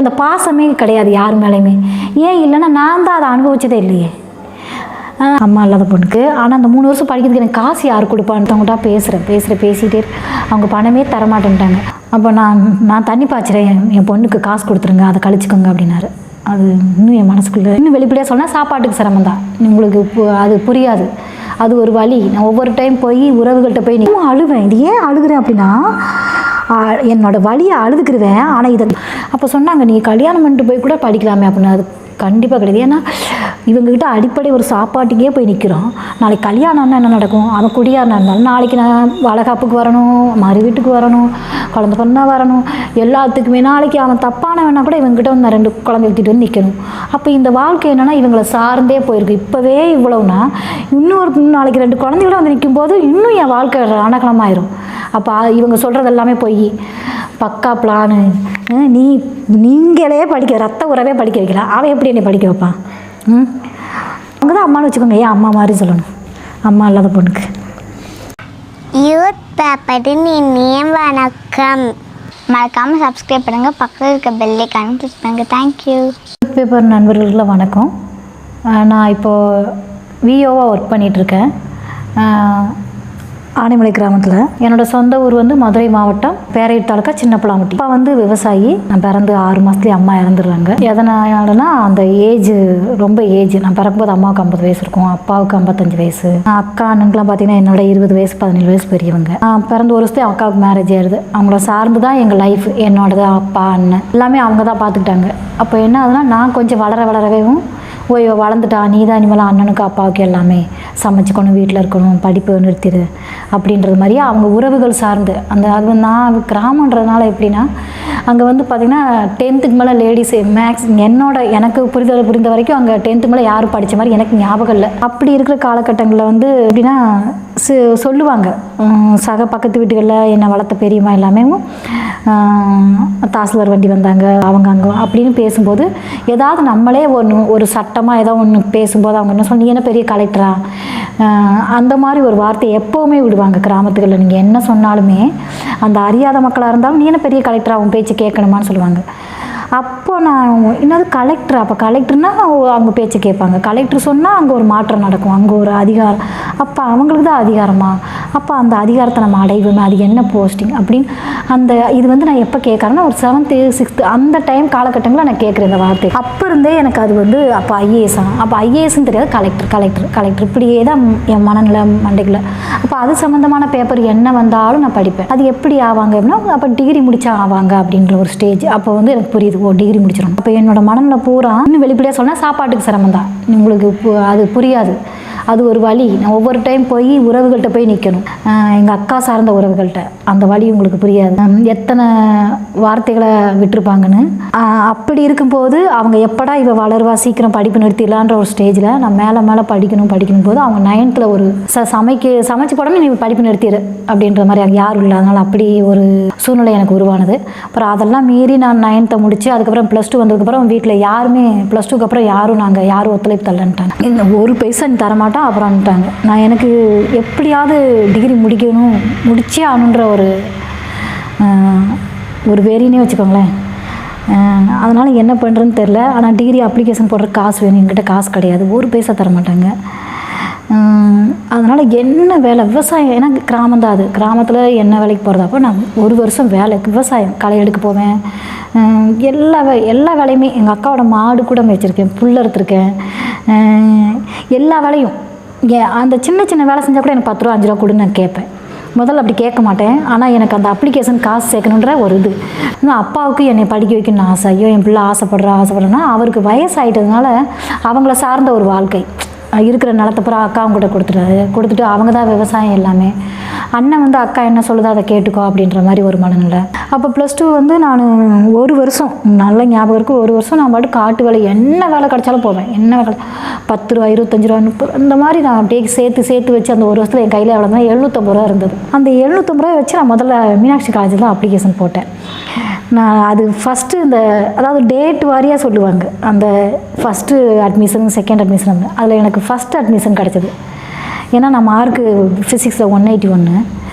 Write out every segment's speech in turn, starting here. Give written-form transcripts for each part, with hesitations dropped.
அந்த பாசமே கிடையாது யார் மேலேயுமே. ஏன் இல்லைன்னா நான் தான் அதை அனுபவிச்சதே இல்லையே. அம்மா இல்லாத பொண்ணுக்கு. ஆனால் அந்த 3 வருஷம் படிக்கிறதுக்கு எனக்கு காசு யார் கொடுப்பான்ட்டவங்கள்ட்ட பேசிகிட்டே அவங்க பணமே தரமாட்டேன்ட்டாங்க. அப்போ நான் தண்ணி பாய்ச்சிறேன், என் பொண்ணுக்கு காசு கொடுத்துருங்க, அதை கழிச்சுக்கோங்க அப்படின்னாரு. அது இன்னும் என் மனசுக்குள்ளே இன்னும் வெளிப்படையாக சொன்னால் சாப்பாட்டுக்கு சிரமம் தான். உங்களுக்கு அது புரியாது. அது ஒரு வழி. நான் ஒவ்வொரு டைம் போய் உறவுகள்கிட்ட போய் நீ அழுவேன். இது ஏன் அழுகிறேன் அப்படின்னா என்னோடய வழியை அழுதுக்குருவேன். ஆனால் இதை அப்போ சொன்னாங்க, நீ கல்யாணம் பண்ணிட்டு போய் கூட படிக்கலாமே அப்படின்னு. அது கண்டிப்பாக கிடையாது. ஏன்னா இவங்ககிட்ட அடிப்படை ஒரு சாப்பாட்டுக்கே போய் நிற்கிறோம். நாளைக்கு கல்யாணம்னா என்ன நடக்கும்? அவன் குடியாரனா இருந்தாலும் நாளைக்கு நான் வளகாப்புக்கு வரணும், மறு வீட்டுக்கு வரணும், குழந்தை பொண்ணா வரணும், எல்லாத்துக்குமே. நாளைக்கு அவன் தப்பானவனா கூட இவங்ககிட்ட வந்து 2 குழந்தை எடுத்துகிட்டு வந்து நிற்கணும். அப்போ இந்த வாழ்க்கை என்னென்னா இவங்களை சார்ந்தே போயிருக்கு. இப்போவே இவ்வளவுனா இன்னொரு நாளைக்கு 2 குழந்தைகளும் வந்து நிற்கும்போது இன்னும் என் வாழ்க்கை ரணகலமாயிரும். அப்போ இவங்க சொல்கிறது எல்லாமே போய் பக்கா பிளானு. நீங்களே படிக்க ரத்த உறவே படிக்க வைக்கல, அவன் எப்படி என்னை படிக்க வைப்பான்? அவங்க தான் அம்மானு வச்சுக்கோங்க. ஏன் அம்மா மாதிரி சொல்லணும் அம்மா இல்லாத பொண்ணுக்கு. யூத் பேப்பரின் இனிய வணக்கம். மறக்காமல் சப்ஸ்கிரைப் பண்ணுங்கள், பக்கத்தில் இருக்க பெல் ஐகானை கிளிக் பண்ணுங்கள். தேங்க்யூ. யூத் பேப்பர் நண்பர்களுக்கு வணக்கம். நான் இப்போது விஓவாக ஒர்க் பண்ணிகிட்ருக்கேன் ஆனைமலை கிராமத்தில். என்னோடய சொந்த ஊர் வந்து மதுரை மாவட்டம் பேரையூர் தாலுக்கா சின்னப்பலாம்பட்டி. அப்பா வந்து விவசாயி. நான் பிறந்து 6 மாதத்துலேயே அம்மா இறந்துடுறாங்க. எதனாலனா அந்த ரொம்ப ஏஜ். நான் பிறக்கும்போது அம்மாவுக்கு 50 வயசு இருக்கும், அப்பாவுக்கு 55 வயசு. அக்கா அண்ணனுக்குலாம் பார்த்தீங்கன்னா என்னோட 20 வயசு 17 வயசு பெரியவங்க. பிறந்த ஒரு வருஷத்துலேயே அக்காவுக்கு மேரேஜ் ஆயிடுது. அவங்கள சார்ந்து தான் எங்கள் லைஃப். என்னோடது அப்பா அண்ணன் எல்லாமே அவங்க தான் பார்த்துக்கிட்டாங்க. அப்போ என்ன ஆகுதுன்னா நான் கொஞ்சம் வளரவேவும் ஓய்வோ வளர்ந்துட்டா, நீ தான் இனிமேல் அண்ணனுக்கு அப்பாவுக்கு எல்லாமே சமைச்சிக்கணும், வீட்டில் இருக்கணும், படிப்பு நிறுத்திடு அப்படின்றது மாதிரியே அவங்க உறவுகள் சார்ந்து அது நான் கிராமன்றதுனால எப்படின்னா அங்கே வந்து பார்த்திங்கன்னா 10th மேலே லேடிஸு மேக்ஸ் எனக்கு புரிந்த வரைக்கும் அங்கே 10th மேலே யாரும் படித்த மாதிரி எனக்கு ஞாபகம் இல்லை. அப்படி இருக்கிற காலகட்டங்களில் வந்து எப்படின்னா சொல்லுவாங்க சக பக்கத்து வீட்டுகளில் என்னை வளர்த்த பெரியம்மா எல்லாமே தாசில்தார் வண்டி வந்தாங்க அவங்க அங்கே அப்படின்னு பேசும்போது ஏதாவது நம்மளே ஒரு சட்டமாக ஏதோ ஒன்று பேசும்போது அவங்க என்ன நீ என்ன பெரிய கலெக்டரா அந்த மாதிரி ஒரு வார்த்தையை எப்போவுமே விடுவாங்க கிராமத்துகளில். நீங்கள் என்ன சொன்னாலுமே அந்த அறியாத மக்களாக இருந்தாலும் நீ என்ன பெரிய கலெக்டரா அவன் பேச்சு கேட்கணுமான்னு சொல்லுவாங்க. அப்போ நான் என்னது கலெக்டர்? அப்போ கலெக்டர்னால் அவங்க பேச்சு கேட்பாங்க. கலெக்டர் சொன்னால் அங்கே ஒரு மாற்றம் நடக்கும், அங்கே ஒரு அதிகாரம். அப்போ அவங்களுக்கு தான் அதிகாரமா? அப்போ அந்த அதிகாரத்தை நம்ம அடைவோமே, அது என்ன போஸ்டிங் அப்படின்னு இது வந்து நான் எப்போ கேட்குறேன்னா ஒரு 7th 6th அந்த டைம் காலகட்டங்களில் நான் கேட்குறேன் இந்த வார்த்தை. அப்போ இருந்தே எனக்கு அது வந்து அப்போ அப்போ ஐஏஎஸ்ன்னு தெரியாது, கலெக்டர் இப்படியே தான் என் மனநிலை மண்டைக்குள்ள. அப்போ அது சம்மந்தமான பேப்பர் என்ன வந்தாலும் நான் படிப்பேன். அது எப்படி ஆவாங்க அப்படின்னா அப்போ டிகிரி முடிச்சா ஆவாங்க அப்படின்ற ஒரு ஸ்டேஜ். அப்போ வந்து எனக்கு புரியுது, டிகிரி முடிச்சிடும். அப்போ என்னோட மனநிலை பூரா இன்னும் வெளிப்படையாக சொன்னால் சாப்பாட்டுக்கு சிரமம் தான். உங்களுக்கு அது புரியாது. அது ஒரு வழி. நான் ஒவ்வொரு டைம் போய் உறவுகள்கிட்ட போய் நிற்கணும், எங்கள் அக்கா சார்ந்த உறவுகள்கிட்ட. அந்த வழி உங்களுக்கு புரியாது. எத்தனை வார்த்தைகளை விட்டுருப்பாங்கன்னு. அப்படி இருக்கும்போது அவங்க எப்படா இவ வளருவா, சீக்கிரம் படிப்பு நிறுத்திடலான்ற ஒரு ஸ்டேஜில் நான் மேலே படிக்கணும் போது அவங்க 9th ஒரு சமைச்சு போடணும், நீ படிப்பு நிறுத்திடு அப்படின்ற மாதிரி அங்கே யாரும் இல்லை. அதனால் அப்படி ஒரு சூழ்நிலை எனக்கு உருவானது. அப்புறம் அதெல்லாம் மீறி நான் 9th முடிச்சு அதுக்கப்புறம் +2 வந்ததுக்கப்புறம் வீட்டில் யாருமே +2க்கு அப்புறம் யாரும் ஒத்துழைப்பு தரலன்ட்டாங்க. இந்த ஒரு பைசா நீ தரமாட்டேன் அப்புறம்ட்டாங்க. நான் எனக்கு எப்படியாவது டிகிரி முடிச்சே ஆகணுன்ற ஒரு வெறினே வச்சுக்கோங்களேன். அதனால் என்ன பண்ணுறேன்னு தெரில. ஆனால் டிகிரி அப்ளிகேஷன் போடுற காசு வேணும், என்கிட்ட காசு கிடையாது, ஒரு பைசா தரமாட்டாங்க. அதனால் என்ன வேலை? விவசாயம். ஏன்னா கிராமம் தான் அது. கிராமத்தில் என்ன வேலைக்கு போகிறதப்போ நான் 1 வருஷம் வேலைக்கு விவசாயம் களை எடுக்க போவேன். எல்லா வேலையுமே எங்கள் அக்காவோட மாடு கூட வச்சுருக்கேன், புல் அறுத்துருக்கேன். எல்லா வேலையும் அந்த சின்ன வேலை செஞ்சால் கூட எனக்கு 10 ரூபா 5 ரூபா கொடுன்னு நான் கேட்பேன். முதல்ல அப்படி கேட்க மாட்டேன். ஆனால் எனக்கு அந்த அப்ளிகேஷன் காசு சேர்க்கணுன்ற ஒரு இது. இன்னும் அப்பாவுக்கு என்னை படிக்க வைக்கணும்னு ஆசை. ஐயோ என் பிள்ளை ஆசைப்படுறேன்னா அவருக்கு வயசாகிட்டதுனால அவங்கள சார்ந்த ஒரு வாழ்க்கை. இருக்கிற நிலத்தை பூரா அக்காவுங்கிட்ட கொடுத்துட்டு அவங்க தான் விவசாயம் எல்லாமே. அண்ணன் வந்து அக்கா என்ன சொல்லுதோ அதை கேட்டுக்கோ அப்படின்ற மாதிரி ஒரு மனநிலை. அப்போ +2 வந்து நான் 1 வருஷம் நல்ல ஞாபகம் இருக்குது. 1 வருஷம் நான் பாட்டு காட்டு வேலை என்ன வேலை கிடைச்சாலும் போவேன். என்ன வேலை 10 ரூபா 25 ரூபா 30 அந்த மாதிரி நான் அப்படியே சேர்த்து வச்சு அந்த 1 வருஷத்தில் என் கையில் எவ்வளோ 750 ரூபா இருந்தது. அந்த 750 ரூபாய் வச்சு நான் முதல்ல மீனாட்சி காலேஜில் தான் அப்ளிகேஷன் போட்டேன். நான் அது ஃபஸ்ட்டு அதாவது டேட் வாரியாக சொல்லுவாங்க. அந்த ஃபஸ்ட்டு அட்மிஷன், செகண்ட் அட்மிஷன். அதில் எனக்கு ஃபஸ்ட்டு அட்மிஷன் கிடச்சிது. ஏன்னா நான் மார்க்கு ஃபிசிக்ஸில் 181.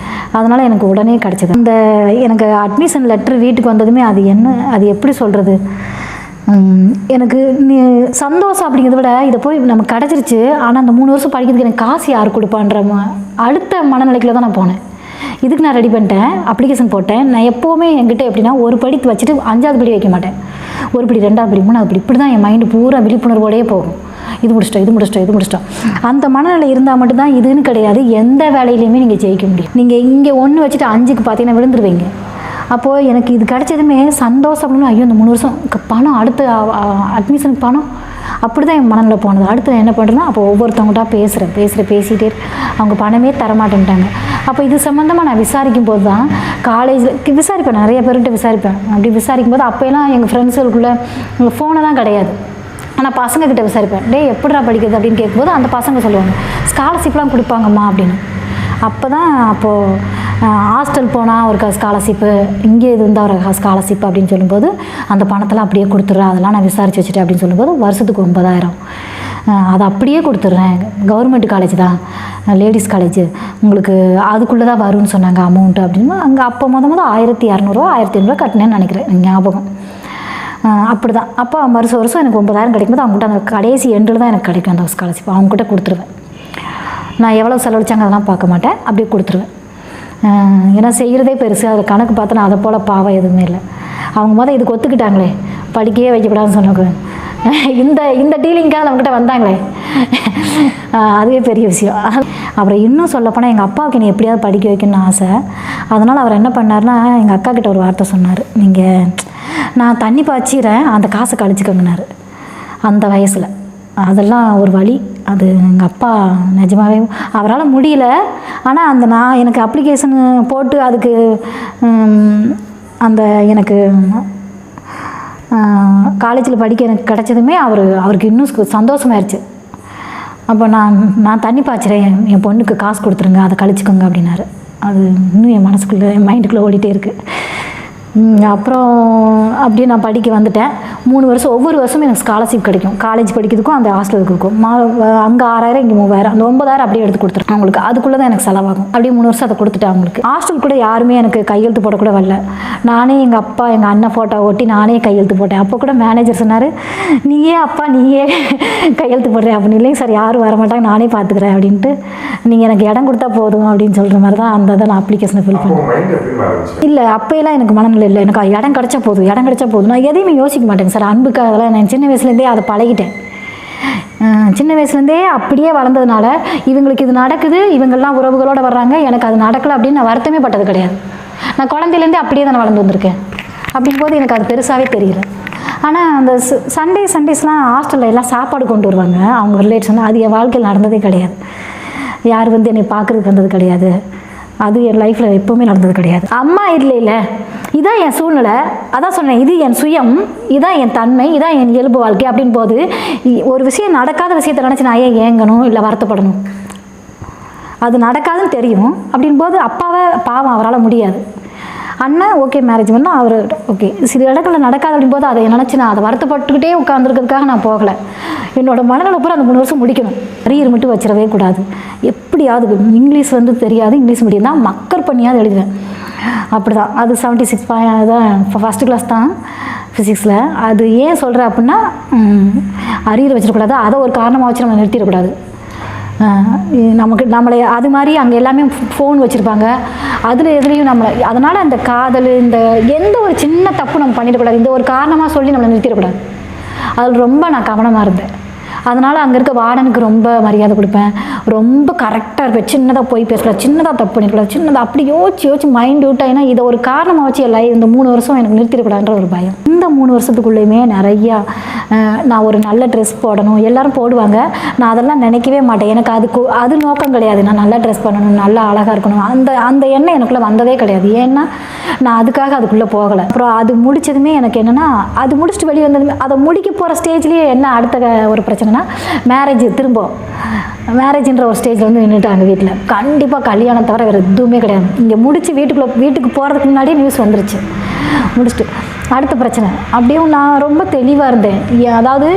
அதனால் எனக்கு உடனே கிடச்சிது. அந்த எனக்கு அட்மிஷன் லெட்ரு வீட்டுக்கு வந்ததுமே அது எப்படி சொல்கிறது, எனக்கு சந்தோஷம் அப்படிங்கிறத விட இதை போய் நமக்கு கிடச்சிருச்சு. ஆனால் அந்த 3 வருஷம் படிக்கிறதுக்கு எனக்கு காசு யார் கொடுப்பான்ற அடுத்த மனநிலைக்குள்ள தான் நான் போனேன். இதுக்கு நான் ரெடி பண்ணிட்டேன், அப்ளிகேஷன் போட்டேன். நான் எப்போவுமே என்கிட்ட எப்படின்னா ஒரு படி வச்சுட்டு 5வது படி வைக்க மாட்டேன். ஒரு படி 2வது படி 3வது படி இப்படி தான் என் மைண்டு பூரா விழிப்புணர்வோடையே போகும். இது முடிச்சிட்டோம். அந்த மனநிலை இருந்தால் மட்டும்தான் இதுன்னு கிடையாது, எந்த வேலையிலையுமே நீங்கள் ஜெயிக்க முடியும். நீங்கள் இங்கே 1 வச்சுட்டு 5க்கு பார்த்தீங்கன்னா விழுந்துருவீங்க. அப்போது எனக்கு இது கிடச்சதுமே சந்தோஷம் அப்படின்னு, ஐயோ இந்த 3 வருஷம் பணம், அடுத்த அட்மிஷனுக்கு பணம், அப்படி தான் என் மனநிலை போனது. அடுத்து நான் என்ன பண்ணுறேன்னா, அப்போ ஒவ்வொருத்தவங்கள்ட்டா பேசிகிட்டே அவங்க பணமே தரமாட்டேன்ட்டாங்க. அப்போ இது சம்மந்தமாக நான் விசாரிக்கும் போது தான் காலேஜில் விசாரிப்பேன், நிறைய பேர்கிட்ட விசாரிப்பேன். அப்படி விசாரிக்கும் போது அப்போலாம் எங்கள் ஃப்ரெண்ட்ஸுக்குள்ளே ஃபோனை தான் கிடையாது. ஆனால் பசங்கக்கிட்ட விசாரிப்பேன், எப்படிடா படிக்கிறது அப்படின்னு கேட்கும்போது அந்த பசங்க சொல்லுவாங்க ஸ்காலர்ஷிப்லாம் கொடுப்பாங்கம்மா அப்படின்னு. அப்போது ஹாஸ்டல் போனால் ஒரு ஸ்காலர்ஷிப்பு, இங்கே இது இருந்தால் ஒரு ஸ்காலர்ஷிப் அப்படின்னு சொல்லும்போது அந்த பணத்தெல்லாம் அப்படியே கொடுத்துட்றேன், அதெல்லாம் நான் விசாரித்து வச்சுட்டேன் அப்படின்னு சொல்லும்போது வருஷத்துக்கு 9,000 அதை அப்படியே கொடுத்துட்றேன். கவர்மெண்ட் காலேஜ் தான், லேடிஸ் காலேஜ், உங்களுக்கு அதுக்குள்ளே தான் வரும்னு சொன்னாங்க அமௌண்ட்டு அப்படின்னு. அங்கே அப்போ முதல் 1,200 1,500 கட்டினேன்னு நினைக்கிறேன், ஞாபகம். அப்படி தான். அப்போ வருஷம் எனக்கு 9,000 கிடைக்கும்போது அவங்ககிட்ட அந்த கடைசி எண்டில் தான் எனக்கு கிடைக்கும் அந்த ஸ்காலர்ஷிப். அவங்ககிட்ட கொடுத்துருவேன். நான் எவ்வளோ செலவழிச்சாங்க அதெல்லாம் பார்க்க மாட்டேன், அப்படியே கொடுத்துருவேன். ஏன்னா செய்கிறதே பெருசு, அதில் கணக்கு பார்த்தோன்னா அதை போல் பாவம் எதுவுமே இல்லை. அவங்க இதுக்கு ஒத்துக்கிட்டாங்களே, படிக்கவே வைக்கக்கூடாதுன்னு சொன்னாங்க. இந்த டீலிங்காக நம்மக்கிட்ட வந்தாங்களே, அதுவே பெரிய விஷயம். அப்புறம் இன்னும் சொல்லப்போனால் எங்கள் அப்பாவுக்கு என்னை எப்படியாவது படிக்க வைக்கணும்னு ஆசை. அதனால் அவர் என்ன பண்ணார்னா, எங்கள் அக்கா கிட்ட ஒரு வார்த்தை சொன்னார், நான் தண்ணி பாய்ச்சிறேன், அந்த காசை கழிச்சுக்கோங்கனாரு. அந்த வயசில் அதெல்லாம் ஒரு வழி. அது எங்கள் அப்பா நிஜமாகவே அவரால் முடியல. ஆனால் எனக்கு அப்ளிகேஷன் போட்டு அதுக்கு எனக்கு காலேஜில் படிக்க எனக்கு கிடச்சதுமே அவருக்கு இன்னும் சந்தோஷமாயிருச்சு. அப்போ நான் தண்ணி பாய்ச்சிறேன், என் பொண்ணுக்கு காசு கொடுத்துருங்க, அதை கழிச்சுக்கோங்க அப்படின்னாரு. அது இன்னும் என் மனசுக்குள்ளே என் மைண்டுக்குள்ளே ஓடிட்டே இருக்குது. அப்புறம் அப்படியே நான் படிக்க வந்துட்டேன். 3 வருஷம் ஒவ்வொரு வருஷமும் எனக்கு ஸ்காலர்ஷிப் கிடைக்கும். காலேஜ் படிக்கிறதுக்கும் அந்த ஹாஸ்டலுக்கு இருக்கும். அங்கே 6,000 இங்கே 3,000, அந்த 9,000 அப்படியே எடுத்து கொடுத்துருக்கேன் அவங்களுக்கு. அதுக்குள்ளே தான் எனக்கு செலவாகும். அப்படியே 3 வருஷம் அதை கொடுத்துட்டேன் அவங்களுக்கு. ஹாஸ்டல் கூட யாருமே எனக்கு கையெழுத்து போடக்கூட வரல. நானே எங்கள் அப்பா எங்கள் அண்ணன் ஃபோட்டோ ஒட்டி நானே கையெழுத்து போட்டேன். அப்போ கூட மேனேஜர் சொன்னார், நீயே கையெழுத்து போடுறேன் அப்படின்னு. இல்லைங்க சார், யாரும் வரமாட்டாங்க, நானே பார்த்துக்கிறேன் அப்படின்ட்டு. நீங்கள் எனக்கு இடம் கொடுத்தா போதும் அப்படின்னு சொல்கிற மாதிரி தான் அந்த நான் அப்ளிகேஷனை ஃபில் பண்ணேன். இல்லை அப்போயெல்லாம் எனக்கு மனநிலை இல்லை, எனக்கு இடம் கிடச்சா போதும். நான் எதையுமே யோசிக்க மாட்டேங்க சார். அன்புக்கு அதெல்லாம் நான் சின்ன வயசுலேருந்தே அதை பழகிட்டேன். சின்ன வயசுலேருந்தே அப்படியே வளர்ந்ததுனால இவங்களுக்கு இது நடக்குது, இவங்கெல்லாம் உறவுகளோடு வர்றாங்க, எனக்கு அது நடக்கலை அப்படின்னு நான் வருத்தமே பட்டது கிடையாது. நான் குழந்தையிலேருந்தே அப்படியே தான் வளர்ந்து வந்திருக்கேன். அப்படிங்கும்போது எனக்கு அது பெருசாகவே தெரியல. ஆனால் அந்த சண்டேஸ்லாம் ஹாஸ்டலில் எல்லாம் சாப்பாடு கொண்டு வருவாங்க அவங்க ரிலேஷன். அது என் வாழ்க்கையில் நடந்ததே கிடையாது. யார் என்னை பார்க்குறதுக்கு வந்தது கிடையாது. அது என் லைஃப்பில் எப்போவுமே நடந்தது கிடையாது. அம்மா இல்லை, இதான் என் சூழ்நிலை, அதான் சொன்னேன், இது என் சுயம், இதான் என் தன்மை, இதான் என் இயல்பு வாழ்க்கை அப்படின் போது ஒரு விஷயம் நடக்காத விஷயத்தை நினச்சி நான் ஏன் ஏங்கணும் இல்லை வருத்தப்படணும்? அது நடக்காதுன்னு தெரியும். அப்படின் போது அப்பாவை பாவம் அவரால் முடியாது. அண்ணன் ஓகே மேரேஜ் பண்ணால் அவர் ஓகே. சில இடங்களில் நடக்காது அப்படின் போது அதை நினச்சி நான் அதை வருத்தப்பட்டுக்கிட்டே உட்காந்துருக்கிறதுக்காக நான் போகலை. என்னோடய மனநிலை பூரா அந்த 3 வருஷம் முடிக்கணும். அரியர் மட்டும் வச்சிடவே கூடாது. எப்படியாவது இங்கிலீஷ் தெரியாது, இங்கிலீஷ் மீடியம் தான், மக்கர் பண்ணியாவது எழுதுவேன். அப்படி தான். அது 76 தான், ஃபஸ்ட்டு கிளாஸ் தான் ஃபிசிக்ஸில். அது ஏன் சொல்கிறேன் அப்படின்னா, அரியர் வச்சிடக்கூடாது, அதை ஒரு காரணமாக வச்சு நம்ம நிறுத்திடக்கூடாது. நம்மளை அது மாதிரி அங்கே எல்லாமே ஃபோன் வச்சுருப்பாங்க, அதில் எதுலேயும் அதனால் அந்த காதல் இந்த எந்த ஒரு சின்ன தப்பு நம்ம பண்ணிடக்கூடாது, இந்த ஒரு காரணமாக சொல்லி நம்மளை நிறுத்திடக்கூடாது. அதில் ரொம்ப நான் கவனமாக இருந்தேன். அதனால் அங்கே இருக்க வார்டனுக்கு ரொம்ப மரியாதை கொடுப்பேன், ரொம்ப கரெக்டாக இருப்பேன். சின்னதாக போய் பேசலாம், சின்னதாக தப்பு பண்ணிடக்கூடாது, சின்னதாக அப்படி யோசிச்சு மைண்ட் அவுட் ஆகினா இதை ஒரு காரணமாக வச்சு இந்த 3 வருஷம் எனக்கு நிறுத்திடக்கூடாதுன்ற ஒரு பயம். இந்த 3 வருஷத்துக்குள்ளேயுமே நிறையா நான் ஒரு நல்ல ட்ரெஸ் போடணும், எல்லோரும் போடுவாங்க, நான் அதெல்லாம் நினைக்கவே மாட்டேன். எனக்கு அது நோக்கம் கிடையாது. நான் நல்லா ட்ரெஸ் பண்ணணும், நல்லா அழகாக இருக்கணும், அந்த எண்ணம் எனக்குள்ளே வந்ததே கிடையாது. ஏன்னா நான் அதுக்காக அதுக்குள்ளே போகலை. அப்புறம் அது முடித்ததுமே எனக்கு என்னென்னா, அது முடிச்சுட்டு வெளியே வந்ததுமே அதை முடிக்க போகிற ஸ்டேஜ்லேயே என்ன அடுத்த ஒரு பிரச்சனைனா, மேரேஜ்ன்ற ஒரு ஸ்டேஜில் நின்றுட்டாங்க வீட்டில். கண்டிப்பாக கல்யாணம் தவிர வேறு எதுவுமே கிடையாது. இங்கே முடித்து வீட்டுக்கு போகிறதுக்கு முன்னாடியே நியூஸ் வந்துருச்சு. முடிச்சுட்டு அடுத்த பிரச்சனை. அப்படியே நான் ரொம்ப தெளிவாக இருந்தேன். அதாவது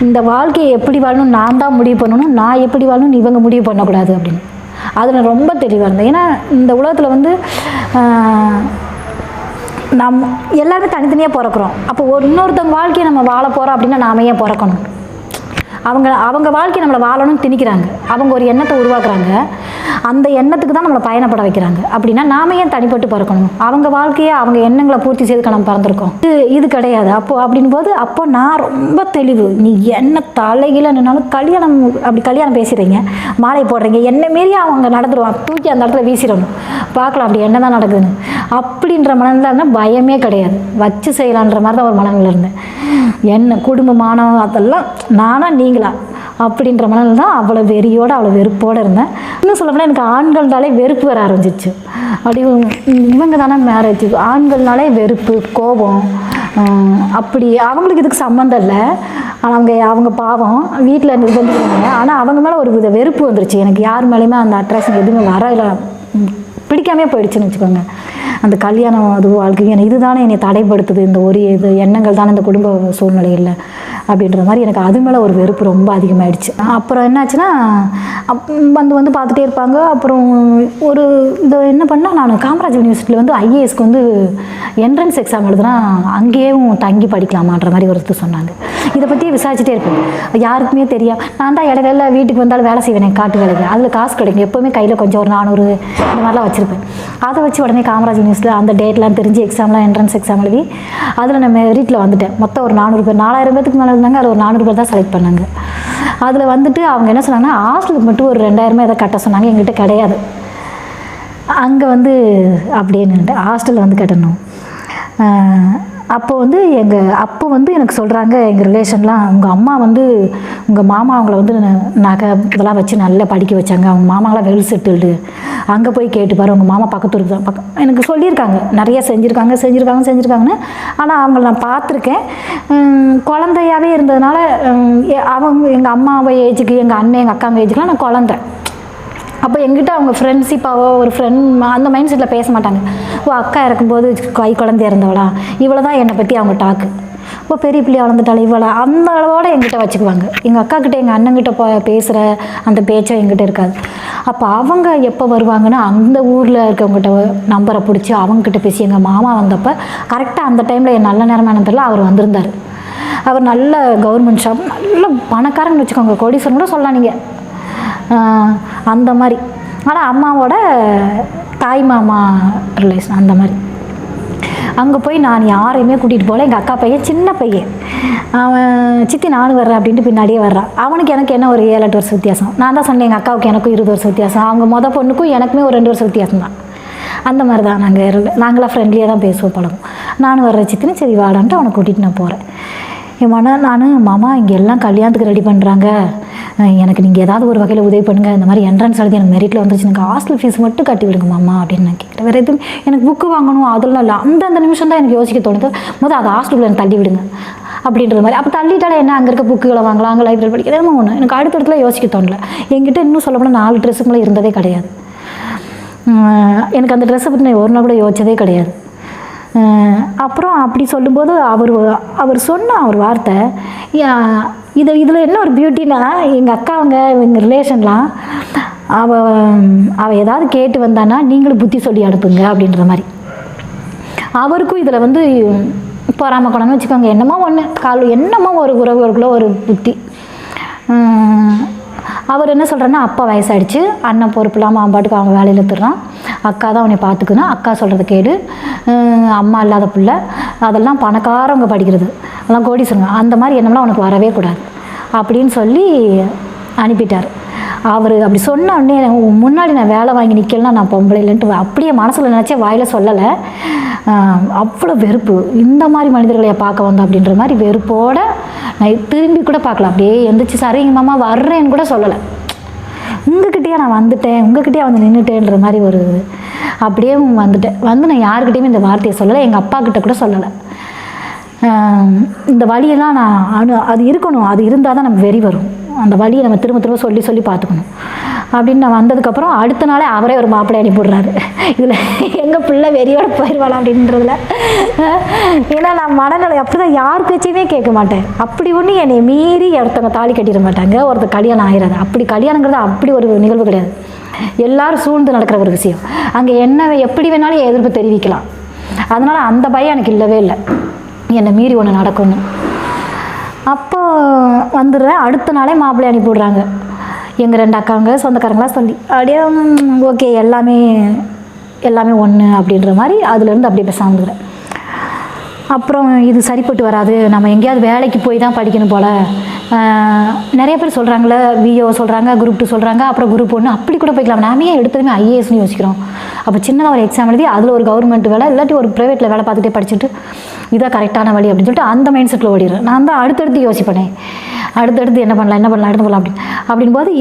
இந்த வாழ்க்கையை எப்படி வாழணும் நான் தான் முடிவு பண்ணணும், நான் எப்படி வாழணும் இவங்க முடிவு பண்ணக்கூடாது அப்படின்னு. அதில் ரொம்ப தெளிவாக இருந்தேன். ஏன்னா இந்த உலகத்தில் வந்து எல்லாருமே தனித்தனியாக பிறக்கிறோம். அப்போ இன்னொருத்தவங்க வாழ்க்கையை நம்ம வாழ போகிறோம் அப்படின்னா நாம ஏன் பிறக்கணும்? அவங்க வாழ்க்கையை நம்மளை வாழணும்னு திணிக்கிறாங்க. அவங்க ஒரு எண்ணத்தை உருவாக்குறாங்க, அந்த எண்ணத்துக்கு தான் நம்மளை பயணப்பட வைக்கிறாங்க. அப்படின்னா நாம ஏன் தனிப்பட்டு பிறக்கணும்? அவங்க வாழ்க்கையை அவங்க எண்ணங்களை பூர்த்தி செய்துக்க நம்ம பிறந்திருக்கோம். இது கிடையாது. அப்படின் போது நான் ரொம்ப தெளிவு. நீ என்ன தலைகீழ நின்னாலும் கல்யாணம் பேசுகிறீங்க, மாலை போடுறீங்க, என்ன மாரி அவங்க நடந்துருவான், தூக்கி அந்த இடத்துல வீசிடணும், பார்க்கலாம் அப்படி என்ன தான் நடக்குதுன்னு அப்படின்ற மனநிலை பயமே கிடையாது. வச்சு செய்யலான்ற மாதிரி தான் ஒரு மனநிலை இருந்தேன். என்ன குடும்பமானம் அதெல்லாம் நானா நீங்களா அப்படின்ற மனநிலை தான். அவ்வளோ வெறியோடு அவ்வளோ வெறுப்போடு இருந்தேன். இன்னும் சொல்லப்போனால் எனக்கு ஆண்கள்னாலே வெறுப்பு வர ஆரம்பிச்சிச்சு. அப்படி இவங்க தானே மேரேஜ், ஆண்கள்னாலே வெறுப்பு, கோபம். அப்படி அவங்களுக்கு இதுக்கு சம்மந்தம் இல்லை. ஆனால் அவங்க பாவம் வீட்டில் நிர்பந்திக்கிறாங்க. ஆனால் அவங்க மேலே ஒரு வித வெறுப்பு வந்துருச்சு. எனக்கு யார் மேலேயுமே அந்த அட்ராக்ஷன் எதுவுமே வர பிடிக்காமே போயிடுச்சுன்னு வச்சுக்கோங்க. அந்த கல்யாணம் அது வாழ்க்கைக்கு எனக்கு இதுதானே என்னை தடைப்படுத்துது, இந்த ஒரு எண்ணங்கள் தானே இந்த குடும்ப சூழ்நிலையில் அப்படின்ற மாதிரி எனக்கு அது மேலே ஒரு வெறுப்பு ரொம்ப அதிகமாகிடுச்சு. அப்புறம் என்னாச்சுன்னா வந்து பார்த்துட்டே இருப்பாங்க. அப்புறம் இதை என்ன பண்ணால் நான் காமராஜ் யூனிவர்சிட்டியில் வந்து ஐஏஎஸ்க்கு வந்து என்ட்ரன்ஸ் எக்ஸாம் எழுதுனா அங்கேயும் தங்கி படிக்கலாமான்ற மாதிரி ஒருத்தர் சொன்னாங்க. இதை பற்றியே விசாரிச்சுட்டே இருப்பேன். யாருக்குமே தெரியும். நான் தான் இடையில வீட்டுக்கு வந்தாலும் வேலை செய்வேன், காட்டு வேலைக்கு. அதில் காசு கிடைக்கும். எப்போவுமே கையில் கொஞ்சம் ஒரு 400 இந்த மாதிரிலாம் வச்சுருப்பேன். அதை வச்சு உடனே காமராஜ் யூனிவர்சிட்டியில் அந்த டேட்லாம் தெரிஞ்சு எக்ஸாம்லாம் என்ட்ரன்ஸ் எக்ஸாம் எழுதி அதில் நான் மெரிட்டில் வந்துட்டேன். மொத்தம் ஒரு 400 பேர், 4000 பேருக்கு மேலே இருந்தாங்க. அதில் ஒரு 400 பேர் தான் செலக்ட் பண்ணாங்க. அதில் வந்துட்டு அவங்க என்ன சொன்னாங்கன்னா ஹாஸ்டலுக்கு மட்டும் ஒரு 2000 எதை கட்ட சொன்னாங்க. எங்கிட்ட கிடையாது. அங்கே வந்து அப்படின்னு ஹாஸ்டலில் வந்து கட்டணும். அப்போ வந்து எனக்கு சொல்கிறாங்க எங்கள் ரிலேஷன்லாம், உங்கள் அம்மா வந்து உங்கள் மாமா அவங்கள வந்து நகை இதெல்லாம் வச்சு நல்லா படிக்க வச்சாங்க, அவங்க மாமாங்களாம் வெல் செட்டில்டு, அங்கே போய் கேட்டுப்பாரு, உங்கள் மாமா பக்கத்து தான் எனக்கு சொல்லியிருக்காங்க. நிறைய செஞ்சுருக்காங்கன்னு. ஆனால் அவங்கள நான் பார்த்துருக்கேன். குழந்தையாகவே இருந்ததுனால எங்கள் அம்மாவை ஏஜுக்கு, எங்கள் அண்ணன் எங்கள் அக்காங்க ஏஜுக்குலாம் நான் குழந்தை. அப்போ எங்கிட்ட அவங்க ஃப்ரெண்ட்ஷிப்பாவோ ஒரு ஃப்ரெண்ட் அந்த மைண்ட் செட்டில் பேச மாட்டாங்க. அக்கா இருக்கும்போது குழந்தைய இருந்தவளா, இவ்வளோ தான் என்னை பற்றி அவங்க டாக்கு. இப்போ பெரிய பிள்ளையா வளர்ந்துட்டாள் இவ்வளோ, அந்த அளவோடு எங்கிட்ட வச்சுக்குவாங்க. எங்கள் அக்காக்கிட்ட எங்கள் அண்ணங்கிட்ட பேசுகிற அந்த பேச்சும் எங்கிட்ட இருக்காது. அப்போ அவங்க எப்போ வருவாங்கன்னா அந்த ஊரில் இருக்கவங்ககிட்ட நம்பரை பிடிச்சி அவங்கக்கிட்ட பேசி எங்கள் மாமா வந்தப்போ கரெக்டாக அந்த டைமில் என் நல்ல நேரமான தெரியல அவர் வந்திருந்தார். அவர் நல்ல கவர்மெண்ட் ஷாப், நல்ல பணக்காரன்னு வச்சுக்கோங்க, கோடீஸ்வரன் கூட சொல்லலாம் நீங்கள், அந்த மாதிரி. ஆனால் அம்மாவோட தாய் மாமா ரிலேஷன் அந்த மாதிரி. அங்கே போய் நான் யாரையுமே கூட்டிகிட்டு போகல. எங்கள் அக்கா பையன் சின்ன பையன், அவன் சித்தி நானும் வர்றேன் அப்படின்ட்டு பின்னாடியே வர்றான். அவனுக்கு எனக்கு என்ன ஒரு 7-8 வருஷம் வித்தியாசம். நான் தான் சொன்னேன் எங்கள் அக்காவுக்கு எனக்கும் 20 வருஷம் வித்தியாசம். அவங்க பொண்ணுக்கும் எனக்குமே ஒரு 2 வருஷம் வித்தியாசம் தான். அந்த மாதிரி தான் நாங்களாம் ஃப்ரெண்ட்லியாக தான் பேசுவோம், பழகும். நானும் வர்ற சித்தின்னு சரி வாடான்ட்டு அவனை கூட்டிகிட்டு நான் போகிறேன். நான் மாமா இங்கே எல்லாம் கல்யாணத்துக்கு ரெடி பண்ணுறாங்க, எனக்கு நீங்கள் ஏதாவது ஒரு வகையில் உதவி பண்ணுங்கள், இந்த மாதிரி என்ட்ரன்ஸ் எழுதி எனக்கு மெரிட்டில் வந்துருச்சு, எனக்கு ஹாஸ்டல் ஃபீஸ் மட்டும் கட்டி விடுங்க மாமா அப்படின்னு நான் கேட்குறேன். வேறு எதுவும் எனக்கு புக்கு வாங்கணும் அதெல்லாம் இல்லை. அந்த நிமிஷம் தான் எனக்கு யோசிக்க தோணுது, அது ஹாஸ்டலில் எனக்கு தள்ளி விடுங்க அப்படின்ற மாதிரி. அப்போ தள்ளிட்டாலே என்ன, அங்கே இருக்க புக்குகளை வாங்கலாம், அங்கே லைப்ரரி படிக்கிறதே ஒன்று. எனக்கு அடுத்தடுத்துல யோசிக்க தோணல. என்கிட்ட இன்னும் சொல்லப்போனால் 4 ட்ரெஸ்ஸுங்களும் இருந்ததே கிடையாது. எனக்கு அந்த ட்ரெஸ்ஸை பற்றி நான் ஒரு நாள் கூட யோசிச்சதே கிடையாது. அப்புறம் அப்படி சொல்லும்போது அவர் சொன்ன ஒரு வார்த்தை, இதில் என்ன ஒரு பியூட்டினா, எங்கள் அக்காவங்க எங்கள் ரிலேஷன்லாம் அவள் ஏதாவது கேட்டு வந்தானா நீங்களும் புத்தி சொல்லி அனுப்புங்க அப்படின்ற மாதிரி. அவருக்கும் இதில் வந்து பொறாம குணம்னு வச்சுக்கோங்க, என்னமோ ஒரு உறவுகளுக்குள்ள ஒரு புத்தி. அவர் என்ன சொல்கிறேன்னா, அப்பா வயசாகிடுச்சு, அண்ணன் பொறுப்பு இல்லாமல் அவன் பாட்டுக்கு அவங்க வேலையில் திருறான், அக்கா தான் அவனை பார்த்துக்கணும், அக்கா சொல்கிறத கேடு, அம்மா இல்லாத பிள்ளை, அதெல்லாம் பணக்காரவங்க படிக்கிறது, அதெல்லாம் கோடீஸ்வரங்க, அந்த மாதிரி எண்ணம்லாம் அவனுக்கு வரவே கூடாது அப்படின்னு சொல்லி அனுப்பிட்டார். அவர் அப்படி சொன்ன உடனே முன்னாடி நான் வேலை வாங்கி நிற்கலாம், நான் பொம்பளை இல்லைன்ட்டு அப்படியே மனசில் நினச்சே வாயில் சொல்லலை. அவ்வளோ வெறுப்பு, இந்த மாதிரி மனிதர்களை பார்க்க வந்தோம் அப்படின்ற மாதிரி வெறுப்போடு நான் திரும்பி கூட பார்க்கல. அப்படியே எந்திரிச்சு சரிங்க மாமா வர்றேன்னு கூட சொல்லலை. உங்ககிட்டயே நான் வந்துட்டேன், உங்ககிட்டயே வந்து நின்றுட்டேன்ற மாதிரி ஒரு அப்படியே வந்துட்டேன். நான் யாருக்கிட்டையுமே இந்த வார்த்தையை சொல்லலை, எங்கள் அப்பா கிட்ட கூட சொல்லலை. இந்த வழியெல்லாம் அது இருக்கணும், அது இருந்தால் தான் நம்ம வெறி வரும். அந்த வழியை நம்ம திரும்ப சொல்லி பார்த்துக்கணும் அப்படின்னு நான் வந்ததுக்கப்புறம் அடுத்த நாளே அவரே ஒரு மாப்பிள்ளை அனுப்பிவிடுறாரு. இதில் எங்கள் பிள்ளை வெறியோட போயிடுவாள் அப்படின்றதுல. ஏன்னா நான் மனநிலை அப்படி தான், யார் பேச்சையுமே கேட்க மாட்டேன். அப்படி ஒன்று என்னை மீறி ஒருத்தவங்க தாலி கட்டிட மாட்டாங்க, ஒருத்தர் கல்யாணம் ஆயிடாது. அப்படி கல்யாணங்கிறது அப்படி ஒரு நிகழ்வு கிடையாது. எல்லாரும் சூழ்ந்து நடக்கிற ஒரு விஷயம். அங்கே என்ன எப்படி வேணாலும் எதிர்ப்பு தெரிவிக்கலாம். அதனால் அந்த பயம் எனக்கு இல்லவே இல்லை, என்னை மீறி ஒன்று நடக்கும்னு. அப்போ வந்துடுறேன். அடுத்த நாளே மாப்பிள்ளை அனுப்பி விட்றாங்க. எங்கள் 2 அக்காங்க சொந்தக்காரங்களாம் சொல்லி அப்படியே ஓகே எல்லாமே ஒன்று அப்படின்ற மாதிரி அதுலேருந்து அப்படியே பேசாந்துக்கிறேன். அப்புறம் இது சரிப்பட்டு வராது, நம்ம எங்கேயாவது வேலைக்கு போய் தான் படிக்கணும் போல். நிறைய பேர் சொல்கிறாங்களே, விஓ சொல்கிறாங்க, குரூப் 2 சொல்கிறாங்க, அப்புறம் குரூப் 1 அப்படி கூட போய்க்கலாம். நாமே எடுத்ததுமே ஐஏஎஸ்னு யோசிக்கிறோம். அப்போ சின்னதாக ஒரு எக்ஸாம் எழுதி அதில் ஒரு கவர்மெண்ட் வேலை இல்லாட்டி ஒரு ப்ரைவேட்டில் வேலை பார்த்துட்டே படிச்சுட்டு இதான் கரெக்டான வழி அப்படின்னு சொல்லிட்டு அந்த மைண்ட் செட்டில் ஓடிடுறேன். நான் தான் அடுத்தடுத்து யோசிப்பேனே, அடுத்தடுத்து என்ன பண்ணலாம் எடுத்து போகலாம் அப்படின் போது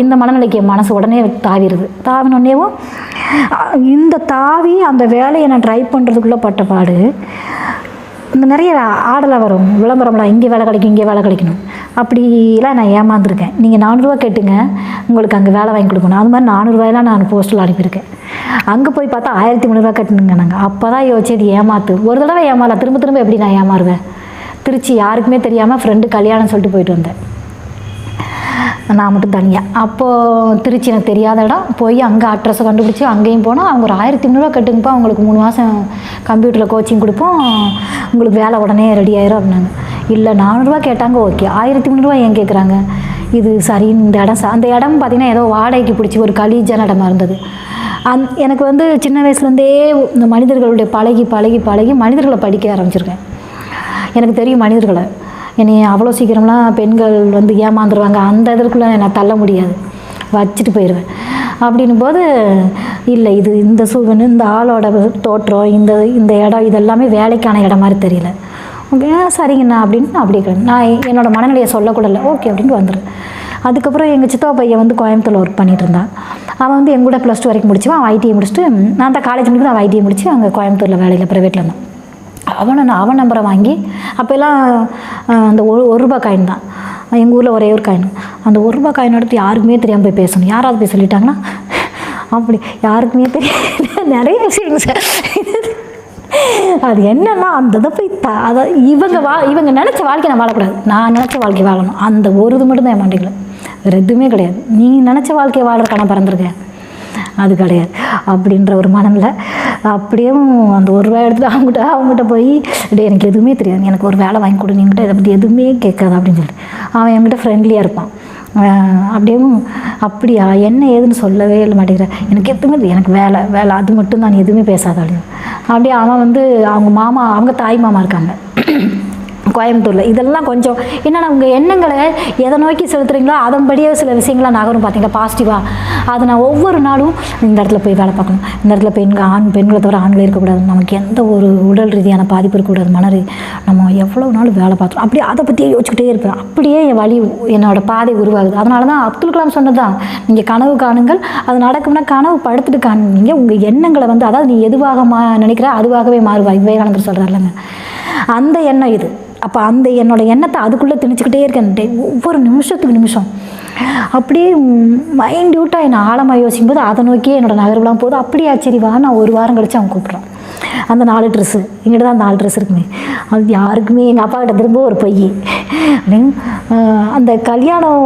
இந்த மனநிலைக்கு என் மனசு உடனே தாவிடுது. தாவினோடனேவும் இந்த தாவி அந்த வேலையை நான் ட்ரை பண்ணுறதுக்குள்ளே பட்ட பாடு, இந்த நிறைய ஆடலாம் வரும், விளம்பரம்லாம் இங்கே வேலை கிடைக்கும் இங்கே வேலை கிடைக்கணும் அப்படிலாம் நான் ஏமாந்துருக்கேன். நீங்கள் 400 ரூபா கேட்டுங்க உங்களுக்கு அங்கே வேலை வாங்கி கொடுக்கணும். அது மாதிரி 400 ரூபாயெல்லாம் நான் போஸ்ட்டில் அனுப்பியிருக்கேன். அங்கே போய் பார்த்தா 1300 ரூபா கட்டணுங்க. நாங்கள் அப்போ தான் யோசிச்சது ஏமாத்து. ஒரு தடவை ஏமாறலாம், திரும்ப எப்படி நான் ஏமாறுவேன். திருச்சி யாருக்குமே தெரியாமல் ஃப்ரெண்டு கல்யாணம் சொல்லிட்டு போயிட்டு வந்தேன், நான் மட்டும் தனியாக. அப்போது திருச்சி எனக்கு தெரியாத இடம், போய் அங்கே அட்ரஸை கண்டுபிடிச்சி அங்கேயும் போனோம். அவங்க ஒரு 1300 ரூபா கட்டுங்கப்பா, உங்களுக்கு 3 மாதம் கம்ப்யூட்டரில் கோச்சிங் கொடுப்போம், உங்களுக்கு வேலை உடனே ரெடி ஆயிரும் அப்படின்னாங்க. இல்லை 400 ரூபா கேட்டாங்க, ஓகே. 1300 ரூபா ஏன் கேட்குறாங்க? இது சரி. இந்த இடம் அந்த இடம் பார்த்திங்கன்னா ஏதோ வாடகைக்கு பிடிச்சி ஒரு கலீஜான இடமா இருந்தது. எனக்கு வந்து சின்ன வயசுலேருந்தே இந்த மனிதர்களுடைய பழகி மனிதர்களை படிக்க ஆரம்பிச்சிருக்கேன். எனக்கு தெரியும் மனிதர்களை. என்னை அவ்வளோ சீக்கிரம்லாம் பெண்கள் வந்து ஏமாந்துருவாங்க, அந்த இதற்குள்ளே நான் தள்ள முடியாது, வச்சுட்டு போயிடுவேன். அப்படின்னும் போது இல்லை இது இந்த சூழ்நிலை, இந்த ஆளோட தோற்றம், இந்த இடம் இதெல்லாமே வேலைக்கான இடம் மாதிரி தெரியல. ஓகே சரிங்கண்ணா அப்படின்னு அப்படியே நான் என்னோடய மனநிலையை சொல்லக்கூடல, ஓகே அப்படின்ட்டு வந்துடுறேன். அதுக்கப்புறம் எங்கள் சித்தப்பா பையன் வந்து கோயம்புத்தூரில் ஒர்க் பண்ணிகிட்டு இருந்தான். அவன் வந்து எங்கூட +2 வரைக்கும் முடிச்சுவான். அவன் ஐடிஐ முடிச்சுட்டு, நான் தான் காலேஜ் முடிச்சு அவன் ஐடிஐ முடிச்சு அங்கே கோயம்புத்தூரில் வேலையில் ப்ரைவேட்டில் இருந்தான். அவன் நம்பரை வாங்கி அப்போல்லாம் அந்த 1 ரூபா காயின் தான் எங்கள் ஊரில் ஒரே ஒரு காயின். அந்த 1 ரூபா காயின் எடுத்து யாருக்குமே தெரியாமல் போய் பேசணும். யாராவது போய் சொல்லிட்டாங்கன்னா அப்படி யாருக்குமே தெரியாது. நிறைய விஷயங்கள் சார். அது என்னன்னா அந்த இதை போய் அதை இவங்க நினச்ச வாழ்க்கை நான் வாழக்கூடாது, நான் நினச்ச வாழ்க்கை வாழணும். அந்த ஒரு இது மட்டும்தான் என் மண்டைகளை, வேறு எதுவுமே கிடையாது. நீ நினச்ச வாழ்க்கையை வாழ்றதுக்கான பிறந்திருக்கேன், அது கிடையாது அப்படின்ற ஒரு மனநிலை. அப்படியே அந்த 1 ரூபாய் எடுத்துகிட்டு அவங்ககிட்ட போய் டே எனக்கு எதுவுமே தெரியாது, எனக்கு ஒரு வேலை வாங்கி கொடு, நீங்கிட்ட இதை பற்றி எதுவுமே கேட்காது அப்படின்னு சொல்லிட்டு அவன் என்கிட்ட ஃப்ரெண்ட்லியாக இருப்பான். அப்படியே அப்படியா என்ன ஏதுன்னு சொல்லவே இல்லை மாட்டேங்கிறேன், எனக்கு எதுவுமே எனக்கு வேலை அது மட்டும் தான், எதுவுமே பேசாத அப்படின்னு. அப்படியே அவன் வந்து அவங்க தாய் மாமா இருக்காங்க கோயம்புத்தூரில். இதெல்லாம் கொஞ்சம் என்னென்னா உங்கள் எண்ணங்களை எதை நோக்கி செலுத்துறீங்களோ அதன்படியே சில விஷயங்கள்லாம் நகரும் பார்த்தீங்களா பாசிட்டிவாக. அதை நான் ஒவ்வொரு நாளும் இந்த இடத்துல போய் வேலை பார்க்கணும், இந்த இடத்துல பெண்களை தவிர ஆண்களே இருக்கக்கூடாது, நமக்கு எந்த ஒரு உடல் ரீதியான பாதிப்பு இருக்கக்கூடாது, நம்ம எவ்வளோ நாள் வேலை பார்த்தோம் அப்படியே அதை பற்றியே யோசிச்சுக்கிட்டே இருப்பேன். அப்படியே என் என்னோடய பாதை உருவாகுது. அதனால தான் அப்துல் கலாம் சொன்னது தான், நீங்கள் கனவு காணுங்கள், அது நடக்கும்னா கனவு படுத்துட்டு காணுங்க. உங்கள் எண்ணங்களை வந்து அதாவது நீ எதுவாக நினைக்கிற அதுவாகவே மாறுவாய், விவேகானந்தர் சொல்கிறாருலங்க, அந்த எண்ணம் இது. அப்போ என்னோடய எண்ணத்தை அதுக்குள்ளே திணிச்சுக்கிட்டே இருக்கேன் ஒவ்வொரு நிமிஷம். அப்படியே மைண்ட்யூட்டாக என்னை ஆழமாக யோசிக்கும் போது அதை நோக்கியே என்னோடய நகர்வெலாம் போது. அப்படியே ஆச்சரியவா நான் 1 வாரம் கழித்து அவன் கூப்பிட்றான். அந்த 4 ட்ரெஸ்ஸு எங்கிட்ட தான் 4 ட்ரெஸ் இருக்குமே, அது யாருக்குமே எங்கள் அப்பா கிட்ட திரும்ப ஒரு பொய் அப்படின்னு. அந்த கல்யாணம்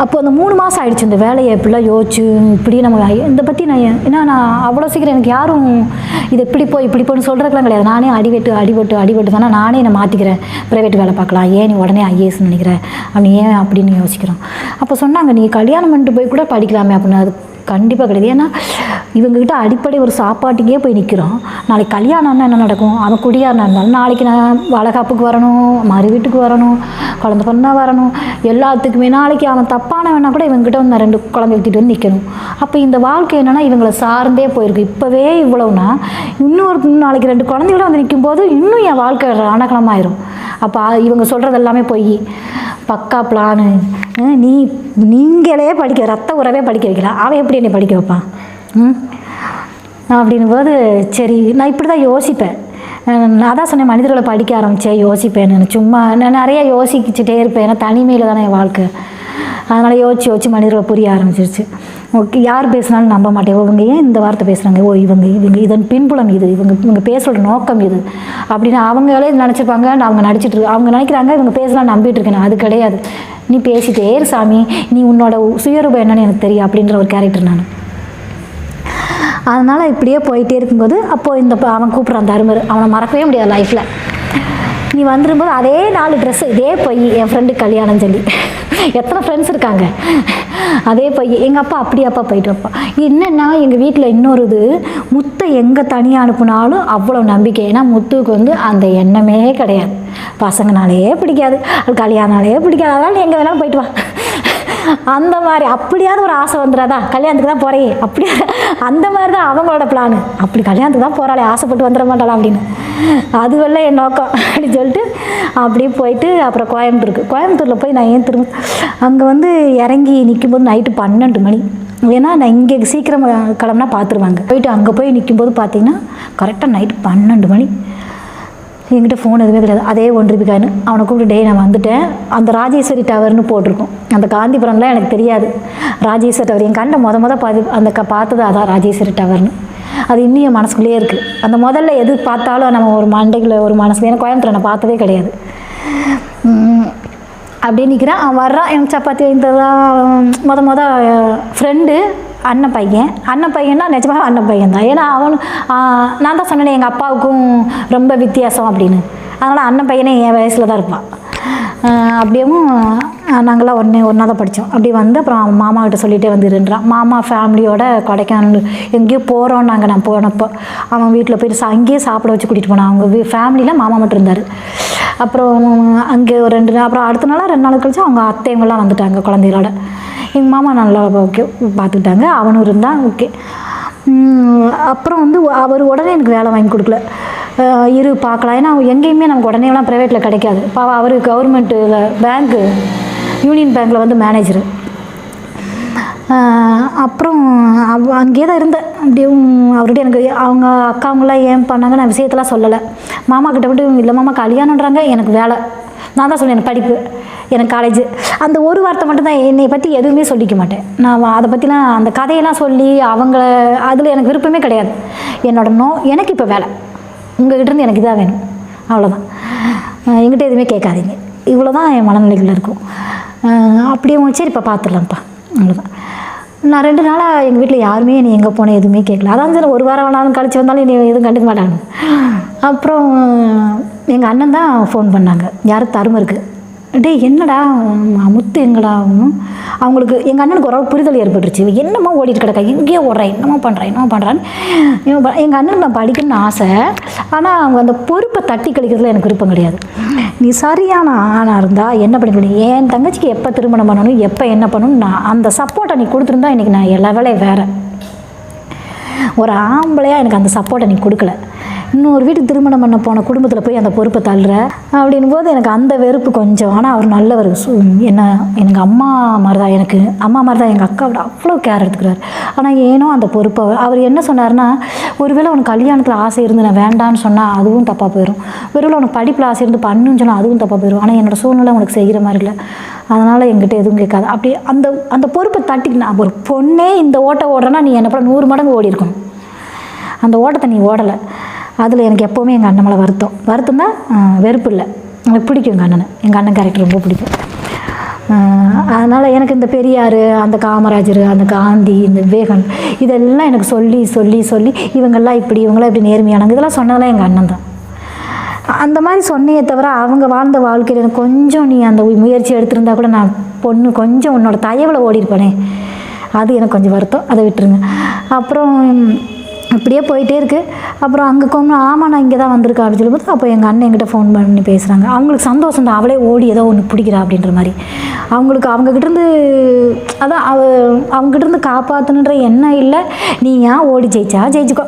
அப்போ அந்த 3 மாதம் ஆகிடுச்சு. இந்த வேலையை எப்படிலாம் யோசிச்சு இப்படி நம்ம இதை பற்றி நான் அவ்வளோ சீக்கிரம் எனக்கு யாரும் இது இப்படி போய்னு சொல்கிறதுலாம் கிடையாது. நானே அடிபட்டு தானே நானே என்னை மாற்றிக்கிறேன், ப்ரைவேட் வேலை பார்க்கலாம், ஏன் நீ உடனே ஐஏஎஸ்ன்னு நினைக்கிறேன் அப்படின்னு யோசிக்கிறோம். அப்போ சொன்னாங்க நீ கல்யாணம் பண்ணிட்டு போய் கூட படிக்கலாமே அப்படின்னு. அது கண்டிப்பாக கிடையாது. ஏன்னா இவங்ககிட்ட அடிப்படை ஒரு சாப்பாட்டுக்கே போய் நிற்கிறோம். நாளைக்கு கல்யாணம்னா என்ன நடக்கும்? அவன் குடியாரனா இருந்தாலும் நாளைக்கு நான் வளகாப்புக்கு வரணும், மறு வீட்டுக்கு வரணும், குழந்தை பொண்ணா வரணும், எல்லாத்துக்குமே நாளைக்கு அவன் தப்பானவனா கூட இவங்ககிட்ட வந்து 2 குழந்தை எடுத்துகிட்டு வந்து நிற்கணும். அப்போ இந்த வாழ்க்கை என்னென்னா இவங்களை சார்ந்தே போயிருக்கு. இப்போவே இவ்வளவுனா நாளைக்கு 2 குழந்தைகளோட வந்து நிற்கும்போது இன்னும் என் வாழ்க்கை ரணகலமாயிரும். அப்போ இவங்க சொல்கிறது எல்லாமே போய் பக்கா பிளானு. நீங்களே ரத்த உறவே படிக்க வைக்கலாம், அவன் எப்படி என்னை படிக்க வைப்பான் அப்படின்னும் போது சரி நான் இப்படி தான் யோசிப்பேன். நான் தான் சொன்னேன் மனிதர்களை படிக்க ஆரம்பித்தேன், யோசிப்பேன். சும்மா நான் நிறையா யோசிச்சுட்டே இருப்பேன், ஏன்னா தனிமையில் தானே என் வாழ்க்கை. அதனால் யோசித்து மனிதர்களை புரிய ஆரம்பிச்சிருச்சு. ஓகே, யார் பேசினாலும் நம்ப மாட்டேன். இவங்க ஏன் இந்த வார்த்தை பேசுகிறாங்க, இவங்க இதன் பின்புலம் இது, இவங்க பேசுகிற நோக்கம் இது அப்படின்னு அவங்களே நினச்சிருப்பாங்க. அவங்க நடிச்சிட்டு அவங்க நினைக்கிறாங்க இவங்க பேசலாம் நம்பிட்டு இருக்கேன். அது கிடையாது. நீ பேசிட்டே இரு சாமி, நீ உன்னோட சுயரூபம் என்னன்னு எனக்கு தெரியும் அப்படின்ற ஒரு கேரக்டர் நான். அதனால் இப்படியே போயிட்டே இருக்கும்போது அப்போது அவன் கூப்பிட்றான் தருமர். அவனை மறக்கவே முடியாது லைஃப்பில். நீ வந்துடும்போது அதே 4 ட்ரெஸ்ஸு, இதே போய் என் ஃப்ரெண்டு கல்யாணம் சொல்லி எத்தனை ஃப்ரெண்ட்ஸ் இருக்காங்க, அதே போய் எங்கள் அப்பா அப்படியாப்பா போயிட்டு வைப்பா. என்னென்னா எங்கள் வீட்டில் இன்னொரு இது, முத்தை எங்கே தனியாக அனுப்புனாலும் அவ்வளோ நம்பிக்கை. ஏன்னா முத்துவுக்கு அந்த எண்ணமே கிடையாது, பசங்கனாலே பிடிக்காது, கல்யாணாலே பிடிக்காது, அதனால் எங்கே வேணாலும் போயிட்டு வா அந்த மாதிரி. அப்படியாவது ஒரு ஆசை வந்துடாதா, கல்யாணத்துக்கு தான் போகிறே அப்படியே, அந்த மாதிரி தான் அவங்களோட பிளானு. அப்படி கல்யாணத்துக்கு தான் போகிறாளே, ஆசைப்பட்டு வந்துட மாட்டாளா அப்படின்னு, அதுவெல்ல என் நோக்கம் அப்படின்னு சொல்லிட்டு அப்படியே போயிட்டு அப்புறம் கோயம்புத்தூரில் போய் நான் ஏன் திரும்ப அங்கே இறங்கி நிற்கும்போது நைட்டு 12 மணி. ஏன்னா நான் இங்கே சீக்கிரம் கிளம்புனா பார்த்துருவாங்க. போயிட்டு அங்கே போய் நிற்கும்போது பார்த்தீங்கன்னா கரெக்டாக நைட்டு 12 மணி. என்கிட்ட ஃபோன் எதுவுமே கிடையாது. அதே 1 ரூபாய்க்கானு அவனை கூப்பிட்டு, டே நான் வந்துட்டேன், அந்த ராஜேஸ்வரி டவர்னு போட்டிருக்கோம், அந்த காந்திபுரம்லாம் எனக்கு தெரியாது. ராஜேஸ்வரி டவர் என் கண்ணை பார்த்தது அதான் ராஜேஸ்வரி டவர்னு. அது இன்னும் என் மனசுக்குள்ளேயே இருக்குது. அந்த முதல்ல எது பார்த்தாலும் நம்ம ஒரு மண்டைக்குள்ள ஒரு மனசுல, ஏன்னா கோயம்புத்தூர் நான் பார்த்ததே கிடையாது. அப்படியே நிற்கிறேன், அவன் வர்றான். எனக்கு சப்பாத்தி வாங்கிட்டதான் ஃப்ரெண்டு அண்ணன் பையன்னா நிஜமாக அண்ணன் பையன் தான். ஏன்னா நான் தான் சொன்னேன் எங்கள் அப்பாவுக்கும் ரொம்ப வித்தியாசம் அப்படின்னு. அதனால் அண்ணன் பையனே என் வயசில் தான் இருப்பான். அப்படியும் நாங்களாம் ஒன்றா தான் படித்தோம். அப்படி அப்புறம் மாமாக்கிட்ட சொல்லிகிட்டே வந்துருன்றான். மாமா ஃபேமிலியோட கொடைக்கானல் எங்கேயோ போகிறோம் நாங்கள். நான் போனப்போ அவன் வீட்டில் போய்ட்டு அங்கேயே சாப்பிட வச்சு கூட்டிகிட்டு போனான். அவங்க ஃபேமிலியில் மாமா மட்டும் இருந்தார். அப்புறம் அங்கே ஒரு 2 நாள், அப்புறம் அடுத்த நாளாக 2 நாள் கழிச்சு அவங்க அத்தைங்கெல்லாம் வந்துட்டாங்க குழந்தைகளோட. எங்கள் மாமா நல்லா ஓகே பார்த்துக்கிட்டாங்க, அவனும் இருந்தான் ஓகே. அப்புறம் அவர் உடனே எனக்கு வேலை வாங்கி கொடுக்கல. இரு பார்க்கலாம், ஏன்னா எங்கேயுமே நமக்கு உடனேலாம் ப்ரைவேட்டில் கிடைக்காது. அவர் கவர்மெண்ட்டில் பேங்க்கு, யூனியன் பேங்க்கில் மேனேஜரு. அப்புறம் அங்கேயே தான் இருந்தேன். அப்படியும் அவர்கிட்ட எனக்கு அவங்க அக்காவங்களாம் ஏன் பண்ணாங்க நான் விஷயத்தெல்லாம் சொல்லலை. மாமா கிட்ட மட்டும் இல்லை மாமா கல்யாணன்றாங்க, எனக்கு வேலை, நான் தான் சொன்னேன் எனக்கு படிப்பு, எனக்கு காலேஜு, அந்த ஒரு வார்த்தை மட்டும்தான். என்னை பற்றி எதுவுமே சொல்லிக்க மாட்டேன் நான். அதை பற்றிலாம் அந்த கதையெல்லாம் சொல்லி அதில் எனக்கு விருப்பமே கிடையாது. எனக்கு இப்போ வேலை, உங்கள்கிட்டருந்து எனக்கு இதாக வேணும், அவ்வளோதான். என்கிட்ட எதுவுமே கேட்காதீங்க, இவ்வளோ தான் என் மனநிலைகளில் இருக்கும். அப்படியே சரி இப்போ பார்த்துடலாம்ப்பா, அவ்வளோதான். நான் 2 நாளாக எங்கள் வீட்டில் யாருமே என்னை எங்கே போனேன் எதுவுமே கேட்கல. அதான் சரி, ஒரு வாரம் வேணாலும் கழிச்சு வந்தாலும் என்னை எதுவும் கண்டுக்க மாட்டாங்க. அப்புறம் எங்கள் அண்ணன் தான் ஃபோன் பண்ணாங்க, யாரும் தருமருக்கு. டே என்னடா முத்து எங்கடா? அவங்களுக்கு எங்கள் அண்ணனுக்கு ஒரு புரிதல் ஏற்பட்டுருச்சு. என்னமோ ஓடிட்டு கிடக்கா, எங்கேயோ ஓடுறேன், என்னமோ பண்ணுறான்னு. எங்கள் அண்ணனுக்கு நான் படிக்கணும்னு ஆசை, ஆனால் அவங்க அந்த பொறுப்பை தட்டி கழிக்கிறதுல எனக்கு விருப்பம் கிடையாது. நீ சரியான ஆணாக இருந்தால் என்ன பண்ணிக்கணும், என் தங்கச்சிக்கு எப்போ திருமணம் பண்ணணும், எப்போ என்ன பண்ணணும், நான் அந்த சப்போர்ட்டை நீ கொடுத்துருந்தா இன்றைக்கி நான் எல்லா வேலையும் வேறு. ஒரு ஆம்பளையாக எனக்கு அந்த சப்போர்ட்டை நீ கொடுக்கல. இன்னொரு வீட்டுக்கு திருமணம் பண்ண போன குடும்பத்தில் போய் அந்த பொறுப்பை தள்ளுற அப்படின் போது எனக்கு அந்த வெறுப்பு கொஞ்சம். ஆனால் அவர் நல்லவர், எனக்கு அம்மா மாதிரி தான், எங்கள் அக்காவோட அவ்வளோ கேர் எடுத்துக்கிறார். ஆனால் ஏனோ அந்த பொறுப்பை அவர் என்ன சொன்னார்னா, ஒருவேளை உனக்கு கல்யாணத்தில் ஆசை இருந்து நான் வேண்டான்னு சொன்னால் அதுவும் தப்பாக போயிடும், ஒருவேளை உனக்கு படிப்பில் ஆசை இருந்து பண்ணுன்னு சொன்னால் அதுவும் தப்பாக போயிடும். ஆனால் என்னோடய சூழ்நிலை உனக்கு செய்கிற மாதிரி இல்லை, அதனால் என்கிட்ட எதுவும் கேட்காது. அப்படி அந்த பொறுப்பை தட்டிக்கினா, ஒரு பொண்ணே இந்த ஓடுறேன்னா நீ என்னை போல 100 மடங்கு ஓடி இருக்கணும். அந்த ஓட்டத்தை நீ ஓடலை. அதில் எனக்கு எப்போவுமே எங்கள் அண்ணன் மேலே வருத்தம் தான், வெறுப்பு இல்லை. எனக்கு பிடிக்கும் எங்கள் அண்ணன் கேரக்டர் ரொம்ப பிடிக்கும். அதனால் எனக்கு இந்த பெரியார், அந்த காமராஜர், அந்த காந்தி, இந்த விவேகானந்த் இதெல்லாம் எனக்கு சொல்லி இவங்கெல்லாம் இப்படி நேர்மையானவங்க இதெல்லாம் சொன்னதெல்லாம் எங்கள் அண்ணன் தான். அந்த மாதிரி சொன்னையே தவிர அவங்க வாழ்ந்த வாழ்க்கையில் எனக்கு கொஞ்சம் நீ அந்த முயற்சி எடுத்திருந்தா கூட நான் பொண்ணு கொஞ்சம் உன்னோட தயவில் ஓடிருப்பேனே, அது எனக்கு கொஞ்சம் வருத்தம், அதை விட்டுருங்க. அப்புறம் அப்படியே போயிட்டே இருக்குது. அப்புறம் அங்கே ஆமாம் நான் இங்கே தான் வந்திருக்கேன் அப்படின்னு சொல்லும்போது அப்போ எங்கள் அண்ணன் என்கிட்ட ஃபோன் பண்ணி பேசுகிறாங்க. அவங்களுக்கு சந்தோஷம் தான், அவளே ஓடி ஏதோ ஒன்று பிடிக்கிறா அப்படின்ற மாதிரி. அவங்கக்கிட்டேருந்து அதான் அவங்ககிட்டருந்து காப்பாற்றணுன்ற எண்ணம் இல்லை. நீ ஏன் ஓடி ஜெயிச்சுக்கோ,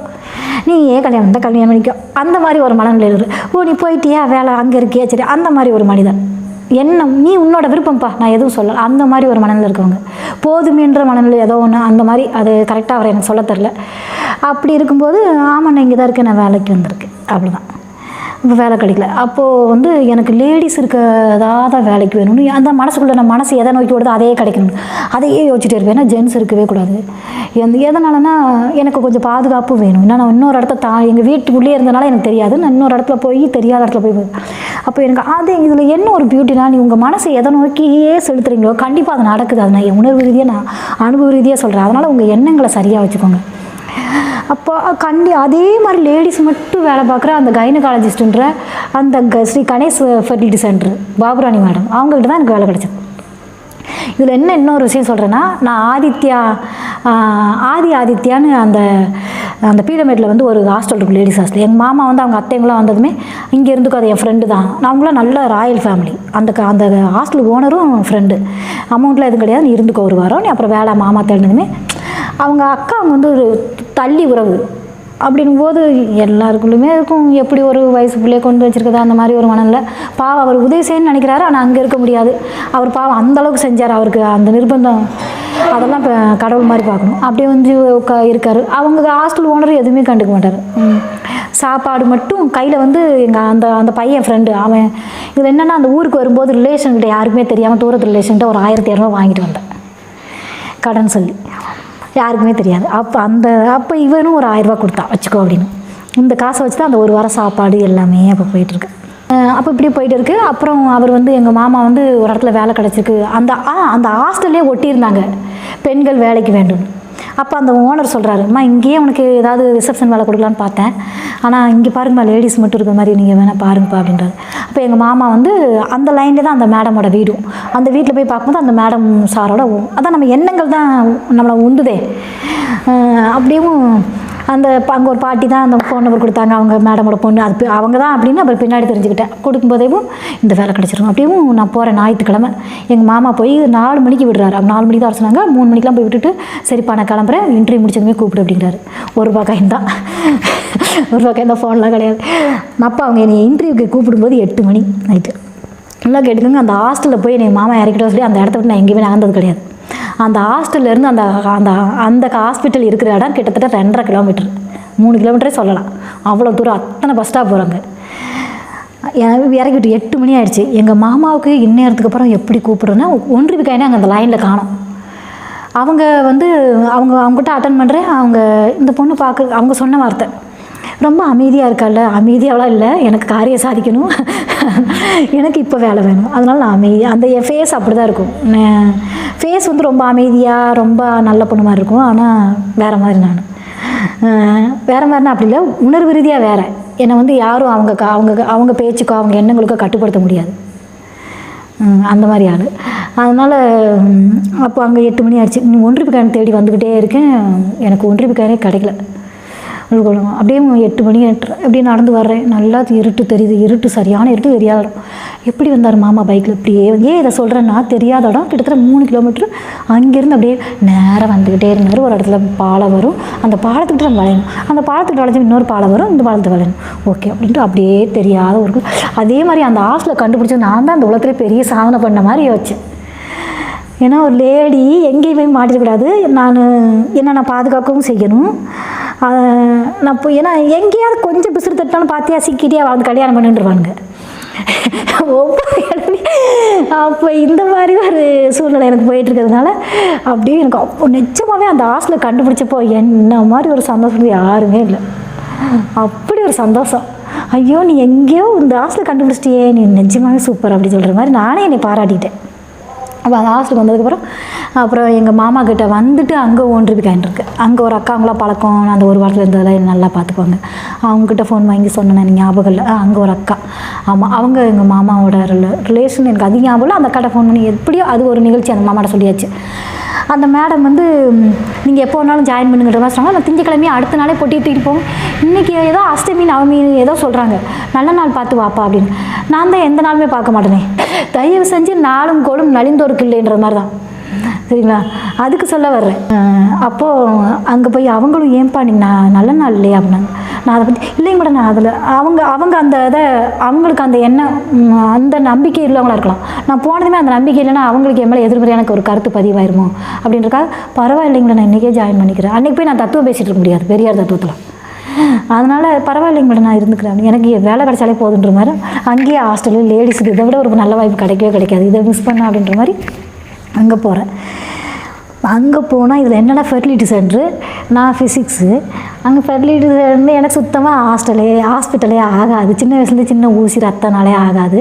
நீ ஏன் கல்யாணம் பண்ணிக்கோ, அந்த மாதிரி ஒரு மனநிலையில் இருக்கு. நீ போயிட்டியா, வேலை அங்கே இருக்கியா, சரி, அந்த மாதிரி ஒரு மனிதன். என்ன நீ உன்னோட விருப்பம்ப்பா, நான் எதுவும் சொல்லலை, அந்த மாதிரி ஒரு மனநிலை இருக்கவங்க. போதுமேன்ற மனநிலை ஏதோ ஒன்று, அந்த மாதிரி. அது கரெக்டாக அவரை எனக்கு சொல்ல தெரில. அப்படி இருக்கும்போது ஆமாம் நான் இங்கே தான் இருக்கேன், நான் வேலைக்கு வந்திருக்கேன், அவ்வளோதான். இப்போ வேலை கிடைக்கல. அப்போது வந்து எனக்கு லேடிஸ் இருக்கிறதா வேலைக்கு வேணும்னு அந்த மனசுக்குள்ளே நான் மனசு எதை நோக்கி ஓடுதோ அதையே கிடைக்கணும், அதையே யோசிச்சுட்டே இருப்பேன். ஏன்னா ஜென்ஸ் இருக்கவே கூடாது. எதனாலனா எனக்கு கொஞ்சம் பாதுகாப்பு வேணும். ஏன்னா நான் இன்னொரு இடத்த எங்கள் வீட்டுக்குள்ளேயே இருந்தனால எனக்கு தெரியாது, நான் இன்னொரு இடத்துல போய் தெரியாத இடத்துல போய் அப்போ எனக்கு அது இதில் என்ன ஒரு பியூட்டினா, நீ உங்கள் மனசை எதை நோக்கியே செலுத்துறீங்களோ கண்டிப்பாக அது நடக்குது. அது நான் என் உணர்வு ரீதியாக நான் அனுபவ ரீதியாக சொல்கிறேன். அதனால் உங்கள் எண்ணங்களை சரியாக வச்சுக்கோங்க. அப்போ அதே மாதிரி லேடிஸ் மட்டும் வேலை பார்க்குற அந்த கைனகாலஜிஸ்ட்டுன்ற அந்த Sri Ganesh fertility centre Baburani madam, அவங்ககிட்ட தான் எனக்கு வேலை கிடைச்சது. இதில் இன்னொரு விஷயம் சொல்கிறேன்னா, நான் ஆதித்யான்னு அந்த பீடமேட்டில் வந்து ஒரு ஹாஸ்டல் இருக்கும், லேடிஸ் ஹாஸ்டல். எங்கள் மாமா வந்து அவங்க அத்தைங்களாம் வந்ததுமே இங்கே இருந்துக்கும், அது என் ஃப்ரெண்டு தான். அவங்களாம் நல்ல ராயல் ஃபேமிலி. அந்த ஹாஸ்டல் ஓனரும் ஃப்ரெண்டு. அமௌண்ட்லாம் எதுவும் கிடையாது, நீ இருந்துக்கோ ஒரு வாரம், நீ அப்புறம் வேலை மாமா தேடினதுமே. அவங்க அக்கா அவங்க வந்து ஒரு தள்ளி உறவு அப்படின்னும் போது எல்லாருக்குள்ளுமே இருக்கும், எப்படி ஒரு வயசு பிள்ளைய கொண்டு வச்சுருக்குதா அந்த மாதிரி ஒரு மனநிலை. பாவம் அவர் உதவி செய்யணும்னு நினைக்கிறாரு, ஆனால் அங்கே இருக்க முடியாது. அவர் பாவம் அந்தளவுக்கு செஞ்சார், அவருக்கு அந்த நிர்பந்தம் அதெல்லாம் இப்போ கடவுள் மாதிரி பார்க்கணும். அப்படியே வந்து இருக்கார். அவங்க ஹாஸ்டல் ஓனர் எதுவுமே கண்டுக்க மாட்டார். சாப்பாடு மட்டும் கையில் வந்து எங்கள் அந்த பையன் ஃப்ரெண்டு அவன். இதில் என்னென்னா, அந்த ஊருக்கு வரும்போது ரிலேஷன்கிட்ட யாருக்குமே தெரியாமல் தூரத்து ரிலேஷன்கிட்ட ஒரு 1200 வாங்கிட்டு வந்தேன் கடன் சொல்லி, யாருக்குமே தெரியாது. அப்போ இவனும் ஒரு 1000 ரூபா கொடுத்தா வச்சுக்கோ அப்படின்னு. இந்த காசை வச்சு தான் அந்த ஒரு வாரம் சாப்பாடு எல்லாமே அப்போ போயிட்டுருக்கு. அப்போ இப்படியே போயிட்டு இருக்குது. அப்புறம் அவர் வந்து எங்கள் மாமா வந்து ஒரு இடத்துல வேலை கிடச்சிருக்கு. அந்த ஹாஸ்டல்லே ஒட்டியிருந்தாங்க, பெண்கள் வேலைக்கு வேண்டும். அப்போ அந்த ஓனர் சொல்கிறாரு, அம்மா இங்கேயே உனக்கு ஏதாவது ரிசப்ஷன் வேலை கொடுக்கலான்னு பார்த்தேன், ஆனால் இங்கே பாருங்கம்மா லேடிஸ் மட்டும் இருக்கிற மாதிரி நீங்கள் வேணால் பாருங்கப்பா அப்படின்றாரு. அப்போ எங்கள் மாமா வந்து அந்த லைன்லேயே தான் அந்த மேடமோட வீடும். அந்த வீட்டில் போய் பார்க்கும்போது அந்த மேடம் சாரோட அதான் நம்ம எண்ணங்கள் தான் நம்மளை உந்துதே. அப்படியும் அங்கே ஒரு பாட்டி தான் அந்த ஃபோன் நம்பர் கொடுத்தாங்க, அவங்க மேடமோட பொண்ணு, அது அவங்க தான் அப்படின்னு அப்புறம் பின்னாடி தெரிஞ்சுக்கிட்டேன். கொடுக்கும்போதேவும் இந்த வேலை கிடச்சிரும். அப்படியும் நான் போகிறேன் ஞாயிற்றுக்கிழமை. எங்கள் மாமா போய் 4 மணிக்கு விடுறாரு. 4 மணிக்கு தான் வர சொன்னாங்க. 3 மணிக்கெலாம் போய் விட்டுட்டு, சரிப்பா நான் கிளம்புறேன், இன்டர்வியூ முடிச்சதுமே கூப்பிடு அப்படிங்கிறாரு. ₹1 காயின் தான், ₹1 காயின் தான், ஃபோன்லாம் கிடையாது. அப்போ அவங்க என்னை இன்டர்வியூக்கு கூப்பிடும்போது 8 மணி நைட்டு. நல்லா கேட்டுக்கோங்க, அந்த ஹாஸ்டலில் போய் எங்கள் மாமா இறக்கிட்டோம் சொல்லி அந்த இடத்த விட்டு நான் எங்கேயுமே நகர்ந்தது கிடையாது. அந்த ஹாஸ்டல்லேருந்து அந்த ஹாஸ்பிட்டல் இருக்கிற இடம் கிட்டத்தட்ட 2.5 கிலோமீட்டர், 3 கிலோமீட்டரே சொல்லலாம். அவ்வளோ தூரம், அத்தனை பஸ் ஸ்டாப் போகிறாங்க. இறக்கிவிட்டு 8 மணி ஆயிடுச்சு. எங்கள் மாமாவுக்கு இந்நேரத்துக்கு அப்புறம் எப்படி கூப்பிட்றேன்னா, ₹1 காயினே அங்கே அந்த லைனில் காணோம். அவங்க வந்து அவங்ககிட்ட அட்டன் பண்ணுறேன். அவங்க இந்த பொண்ணு பார்க்க அவங்க சொன்ன வார்த்தை, ரொம்ப அமைதியாக இருக்கால. அமைதியாவெலாம் இல்லை, எனக்கு காரியம் சாதிக்கணும், எனக்கு இப்போ வேலை வேணும், அதனால் நான் அமைதியாக. அந்த என் ஃபேஸ் அப்படி தான் இருக்கும். ஃபேஸ் வந்து ரொம்ப அமைதியாக ரொம்ப நல்ல பொண்ணு மாதிரி இருக்கும், ஆனால் வேறு மாதிரி நான் வேறு மாதிரினா அப்படி இல்லை, உணர்வு ரீதியாக வேறு. என்னை வந்து யாரும் அவங்க பேச்சுக்கோ அவங்க எண்ணங்களுக்கோ கட்டுப்படுத்த முடியாது, அந்த மாதிரி ஆள். அதனால் அப்போ அங்கே 8 மணி ஆயிடுச்சு. ₹1 காயின் தேடி வந்துக்கிட்டே இருக்கேன், எனக்கு ₹1 காயினே கிடைக்கல. அப்படியே 8 மணி அப்படியே நடந்து வர்றேன். நல்லா இருட்டு தெரியுது, இருட்டு சரியான இருட்டு, தெரியாத இடம். எப்படி வந்தார் மாமா பைக்கில் இப்படியே? ஏன் இதை சொல்கிறேன்னா, தெரியாத இடம், கிட்டத்தட்ட 3 கிலோமீட்டர். அங்கேருந்து அப்படியே நேராக வந்துக்கிட்டே இருந்தார். ஒரு இடத்துல பாலம் வரும், அந்த பாலத்துக்கிட்ட நம்ம வளையணும், அந்த பாலத்துக்கிட்ட வளைஞ்சி இன்னொரு பாலம் வரும், இந்த பாலத்தை வளையணும், ஓகே அப்படின்ட்டு அப்படியே தெரியாத ஒரு. அதே மாதிரி அந்த ஹாஸ்டலில் கண்டுபிடிச்சது நான் தான் அந்த உலகத்திலே பெரிய சாதனை பண்ண மாதிரி வச்சேன். ஏன்னா ஒரு லேடி எங்கேயுமே மாட்டிடக்கூடாது, நான் பாதுகாக்கவும் செய்யணும். நான் போய் ஏன்னா எங்கேயாவது கொஞ்சம் பிசுறு தட்டாலும் பார்த்தியா சிக்கிட்டே வந்து கல்யாணம் பண்ணிட்டுருவாங்க ஒவ்வொரு இடமே. அப்போ இந்த மாதிரி ஒரு சூழ்நிலை எனக்கு போயிட்டுருக்கிறதுனால அப்படியே எனக்கு அப்போ நிஜமாகவே அந்த ஹாஸ்டலில் கண்டுபிடிச்சப்போ என்ன மாதிரி ஒரு சந்தோஷம் யாருமே இல்லை. அப்படி ஒரு சந்தோஷம், ஐயோ நீ எங்கேயோ இந்த ஹாஸ்டலில் கண்டுபிடிச்சிட்டியே, நீ நிஜமாகவே சூப்பர் அப்படி சொல்கிற மாதிரி நானே என்னை பாராட்டிட்டேன். அப்போ அந்த ஹாஸ்டலுக்கு வந்ததுக்கப்புறம் அப்புறம் எங்கள் மாமா கிட்ட வந்துட்டு அங்கே ₹1 காயின் இருக்குது. அங்கே ஒரு அக்காங்களாம் பழக்கம், அந்த ஒரு வாரத்தில் இருந்ததெல்லாம் நல்லா பார்த்துக்குவாங்க. அவங்கக்கிட்ட ஃபோன் வாங்கி சொன்னேன், எனக்கு ஞாபகம் இல்லை. அங்கே ஒரு அக்கா, ஆமாம் அவங்க எங்கள் மாமாவோட ரிலேஷன், எனக்கு அது ஞாபகம் இல்லை. அந்த அக்காட்ட ஃபோன் பண்ணி எப்படியோ அது ஒரு நிகழ்ச்சி அந்த மாமாட்ட சொல்லியாச்சு. அந்த மேடம் வந்து நீங்கள் எப்போ வேணாலும் ஜாயின் பண்ணுங்கிற மாதிரி சொன்னாங்க. நான் திங்கக்கிழமையே அடுத்த நாளே பொட்டி தூக்கிட்டு போவோம். இன்றைக்கி ஏதோ அஷ்டமி நவமி ஏதோ சொல்கிறாங்க, நல்ல நாள் பார்த்து வாப்பா அப்படின்னு. நான் தான் எந்த நாளுமே பார்க்க மாட்டேனே, தயவு செஞ்சு நாளும் கோளும் நலிந்தோருக்கு இல்லைன்ற மாதிரி தான், சரிங்களா? அதுக்கு சொல்ல வர்றேன். அப்போது அங்கே போய் அவங்களும் ஏன்பா நீங்கள் நல்ல நாள் இல்லையா அப்படின்னாங்க. நான் அதை பற்றி இல்லைங்க மேடம், நான் அதில் அவங்க அந்த இதை அவங்களுக்கு அந்த எண்ணம் அந்த நம்பிக்கை இல்லவங்களா இருக்கலாம். நான் போனதுமே அந்த நம்பிக்கை இல்லைன்னா அவங்களுக்கு என் மேலே எதிர்மறையான ஒரு கருத்து பதிவாயிருமோ அப்படின்றக்காக பரவாயில்லைங்களா நான் இன்றைக்கே ஜாயின் பண்ணிக்கிறேன். அன்றைக்கி போய் நான் தத்துவம் பேசிகிட்டு இருக்க முடியாது, பெரியார் தத்துவத்தில் அதனால் பரவாயில்லைங்க மேடம் நான் இருந்துக்கிறேன், எனக்கு வேலை கிடைச்சாலே போதுன்ற மாதிரி அங்கேயே ஹாஸ்டலில் லேடிஸுக்கு இதை விட ஒரு நல்ல வாய்ப்பு கிடைக்கவே கிடைக்காது, இதை மிஸ் பண்ண அப்படின்ற மாதிரி அங்கே போகிறேன். அங்கே போனால் இதில் என்னென்னா ஃபெர்டிலிட்டி சென்ட்ரு, நான் ஃபிசிக்ஸு. அங்கே ஃபெர்டிலிட்டி சென்டர் எனக்கு சுத்தமாக ஹாஸ்பிட்டலே ஆகாது. சின்ன வயசுலேருந்து சின்ன ஊசி ரத்தனாலே ஆகாது.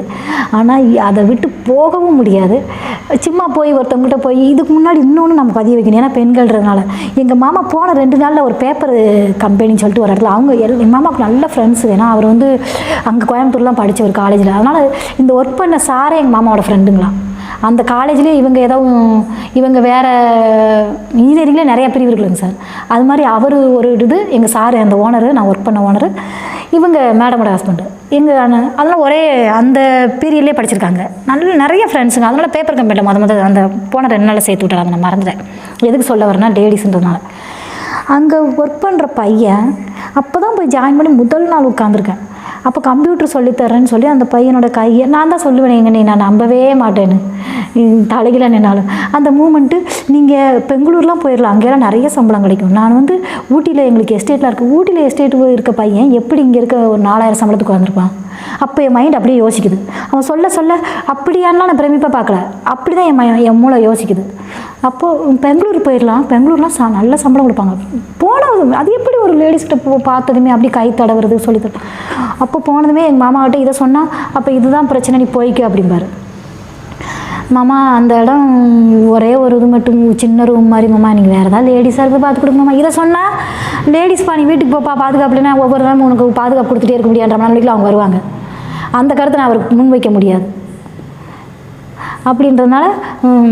ஆனால் அதை விட்டு போகவும் முடியாது. சும்மா போய் ஒருத்தவங்ககிட்ட போய் இதுக்கு முன்னாடி இன்னொன்று நம்ம பதிய வைக்கணும், ஏன்னா பெண்கள்ன்றதுனால. எங்கள் மாமா போன 2 நாளில் ஒரு பேப்பர் கம்பெனின்னு சொல்லிட்டு ஒரு இடத்துல அவங்க எங்கள் மாமாவுக்கு நல்ல ஃப்ரெண்ட்ஸு, ஏன்னா அவர் வந்து அங்கே கோயம்புத்தூர்லாம் படித்த ஒரு காலேஜில். அதனால் இந்த ஒர்க் பண்ண சாரே எங்கள் மாமாவோட ஃப்ரெண்டுங்களாம். அந்த காலேஜ்லேயே இவங்க வேறு இன்ஜினியரிங்கில் நிறைய பிரிவு இருக்குதுங்க சார். அது மாதிரி அவர் ஒரு எங்கள் சார் அந்த ஓனரு, நான் ஒர்க் பண்ண ஓனரு, இவங்க மேடமோட ஹஸ்பண்டு எங்கள் அதெல்லாம் ஒரே அந்த பீரியட்லேயே படிச்சிருக்காங்க. நிறைய ஃப்ரெண்ட்ஸுங்க. அதனால் பேப்பர் கம்பெனியில் அந்த போன 2 நாளில் சேர்த்து விட்டாங்க. அதை நான் மறந்துட்டேன். எதுக்கு சொல்ல வரேன்னா லேடிஸுன்றதுனால. அங்கே ஒர்க் பண்ணுற பையன் அப்போ தான் போய் ஜாயின் பண்ணி முதல் நாள் உட்காந்துருக்கேன். அப்போ கம்ப்யூட்டர் சொல்லித்தரேன்னு சொல்லி அந்த பையனோட கையை நான் தான் சொல்லுவேன், எங்க நீ நான் நம்பவே மாட்டேன்னு தலைகில நின்னாலும் அந்த மூமெண்ட்டு. நீங்கள் பெங்களூர்லாம் போயிடலாம், அங்கேலாம் நிறைய சம்பளம் கிடைக்கும். நான் வந்து ஊட்டியில் எங்களுக்கு எஸ்டேட்டில் இருக்குது, ஊட்டியில் எஸ்டேட்டு இருக்க பையன் எப்படி இங்கே இருக்க ஒரு 4000 சம்பளத்துக்கு வந்திருப்பான். அப்போ என் மைண்ட் அப்படியே யோசிக்குது. அவன் சொல்ல அப்படியானா நான் பிரமிப்பாக பார்க்கல, அப்படி தான் என் மூளை யோசிக்குது. அப்போது பெங்களூர் போயிடலாம், பெங்களூர்லாம் நல்ல சம்பளம் கொடுப்பாங்க. போனது அது எப்படி ஒரு லேடிஸ்கிட்ட பார்த்ததுமே அப்படி கை தடவுறது சொல்லித்தரேன். அப்போ போனதுமே எங்கள் மாமாக்கிட்ட இதை சொன்னால், அப்போ இதுதான் பிரச்சனை, நீ போய்க்க அப்படிம்பாரு. மாமா அந்த இடம் ஒரே ஒரு இது மட்டும் சின்ன ரூம் மாதிரி, மாமா நீங்கள் வேறு ஏதாவது லேடிஸாக இருக்குது பார்த்து கொடுங்க மாமா. இதை சொன்னால் லேடிஸ் நீ வீட்டுக்கு போப்பா பாதுகாப்புலன்னா ஒவ்வொரு நாளும் உனக்கு பாதுகாப்பு கொடுத்துட்டே இருக்க முடியாதுன்ற நாளைக்கு அவங்க வருவாங்க. அந்த கருத்தை நான் அவருக்கு முன்வைக்க முடியாது. அப்படின்றதுனால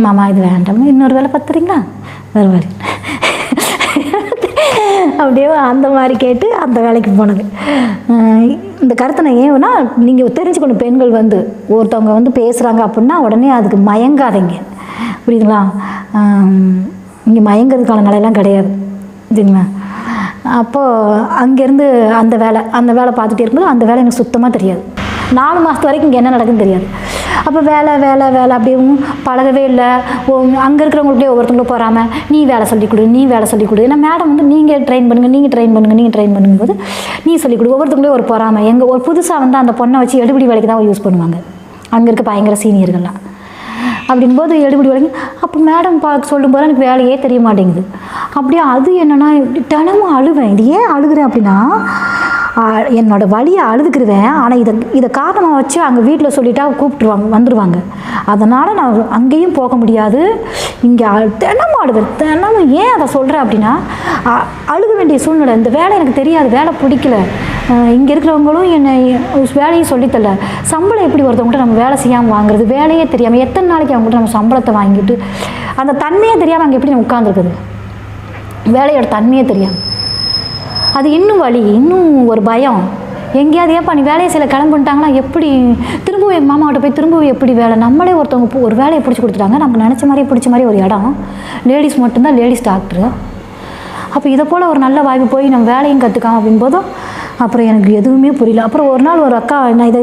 மாமா இது வேண்டாம், இன்னொரு வேலை பார்த்துறீங்களா வருவார் அப்படியே அந்த மாதிரி கேட்டு அந்த வேலைக்கு போனது. இந்த கருத்தை நான் ஏன்னா நீங்கள் தெரிஞ்சுக்கணும், பெண்கள் வந்து ஒருத்தவங்க வந்து பேசுகிறாங்க அப்படின்னா உடனே அதுக்கு மயங்காதீங்க, புரியுதுங்களா? இங்கே மயங்கிறதுக்கான நிலையெல்லாம் கிடையாது, சரிங்களா? அப்போது அங்கேருந்து அந்த வேலை பார்த்துட்டே இருக்கும்போது அந்த வேலை எனக்கு சுத்தமாக தெரியாது. 4 மாதத்து வரைக்கும் இங்கே என்ன நடக்குதுன்னு தெரியாது. அப்போ வேலை அப்படியும் பழகவே இல்லை. அங்கே இருக்கிறவங்களுக்கே ஒவ்வொருத்தவங்களும் போகாமல் நீ வேலை சொல்லிக் கொடு. ஏன்னா மேடம் வந்து நீங்கள் ட்ரெயின் பண்ணுங்கும்போது நீ சொல்லிக் கொடு. ஒவ்வொருத்தவங்களே ஒரு போகாமல் ஒரு புதுசாக வந்து அந்த பொண்ணை வச்சு எடுபிடி வேலைக்கு தான் யூஸ் பண்ணுவாங்க அங்கே இருக்க பயங்கர சீனியர்கள்லாம். அப்படின்போது எடுபிடி வேலைக்கு அப்போ மேடம் சொல்லும்போது எனக்கு வேலையே தெரிய மாட்டேங்குது. அப்படியே அது என்னென்னா தினமும் அழுவேன். இது ஏன் அழுகிறேன் அப்படின்னா, என்னோடய வழியை அழுதுக்கிடுவேன். ஆனால் இதை காரணமாக வச்சு அங்கே வீட்டில் சொல்லிட்டா வந்துடுவாங்க. அதனால் நான் அங்கேயும் போக முடியாது. இங்கே தினமும் அழுவேன். தினமும் ஏன் அதை சொல்கிறேன் அப்படின்னா, அழுக வேண்டிய சூழ்நிலை. இந்த வேலை எனக்கு தெரியாது, வேலை பிடிக்கல. இங்கே இருக்கிறவங்களும் என்னை வேலையை சொல்லித்தரல. சம்பளம் எப்படி ஒருத்தவங்கள்ட்ட நம்ம வேலை செய்யாமல் வாங்குறது, வேலையே தெரியாமல் எத்தனை நாளைக்கு அவங்கள்ட்ட நம்ம சம்பளத்தை வாங்கிட்டு அந்த தன்மையே தெரியாமல் அங்கே எப்படி நம்ம உட்காந்துருக்குது, வேலையோட தன்மையே தெரியாமல். அது இன்னும் வலி, இன்னும் ஒரு பயம். எங்கேயாவது ஏப்பா நீ வேலையை சில கிளம்பிட்டாங்கன்னா எப்படி திரும்பவும் எங்கள் மாமாக்கிட்ட போய் திரும்பவும் எப்படி வேலை, நம்மளே ஒருத்தவங்க ஒரு வேலையை பிடிச்சி கொடுத்துட்டாங்க, நம்ம நினச்ச மாதிரி பிடிச்ச மாதிரி ஒரு இடம், லேடிஸ் மட்டும்தான், லேடிஸ் டாக்டரு. அப்போ இதை போல் ஒரு நல்ல வாய்ப்பு போய் நம்ம வேலையும் கற்றுக்கலாம் அப்படின்போதும் அப்புறம் எனக்கு எதுவுமே புரியல. அப்புறம் ஒரு நாள் ஒரு அக்கா, நான்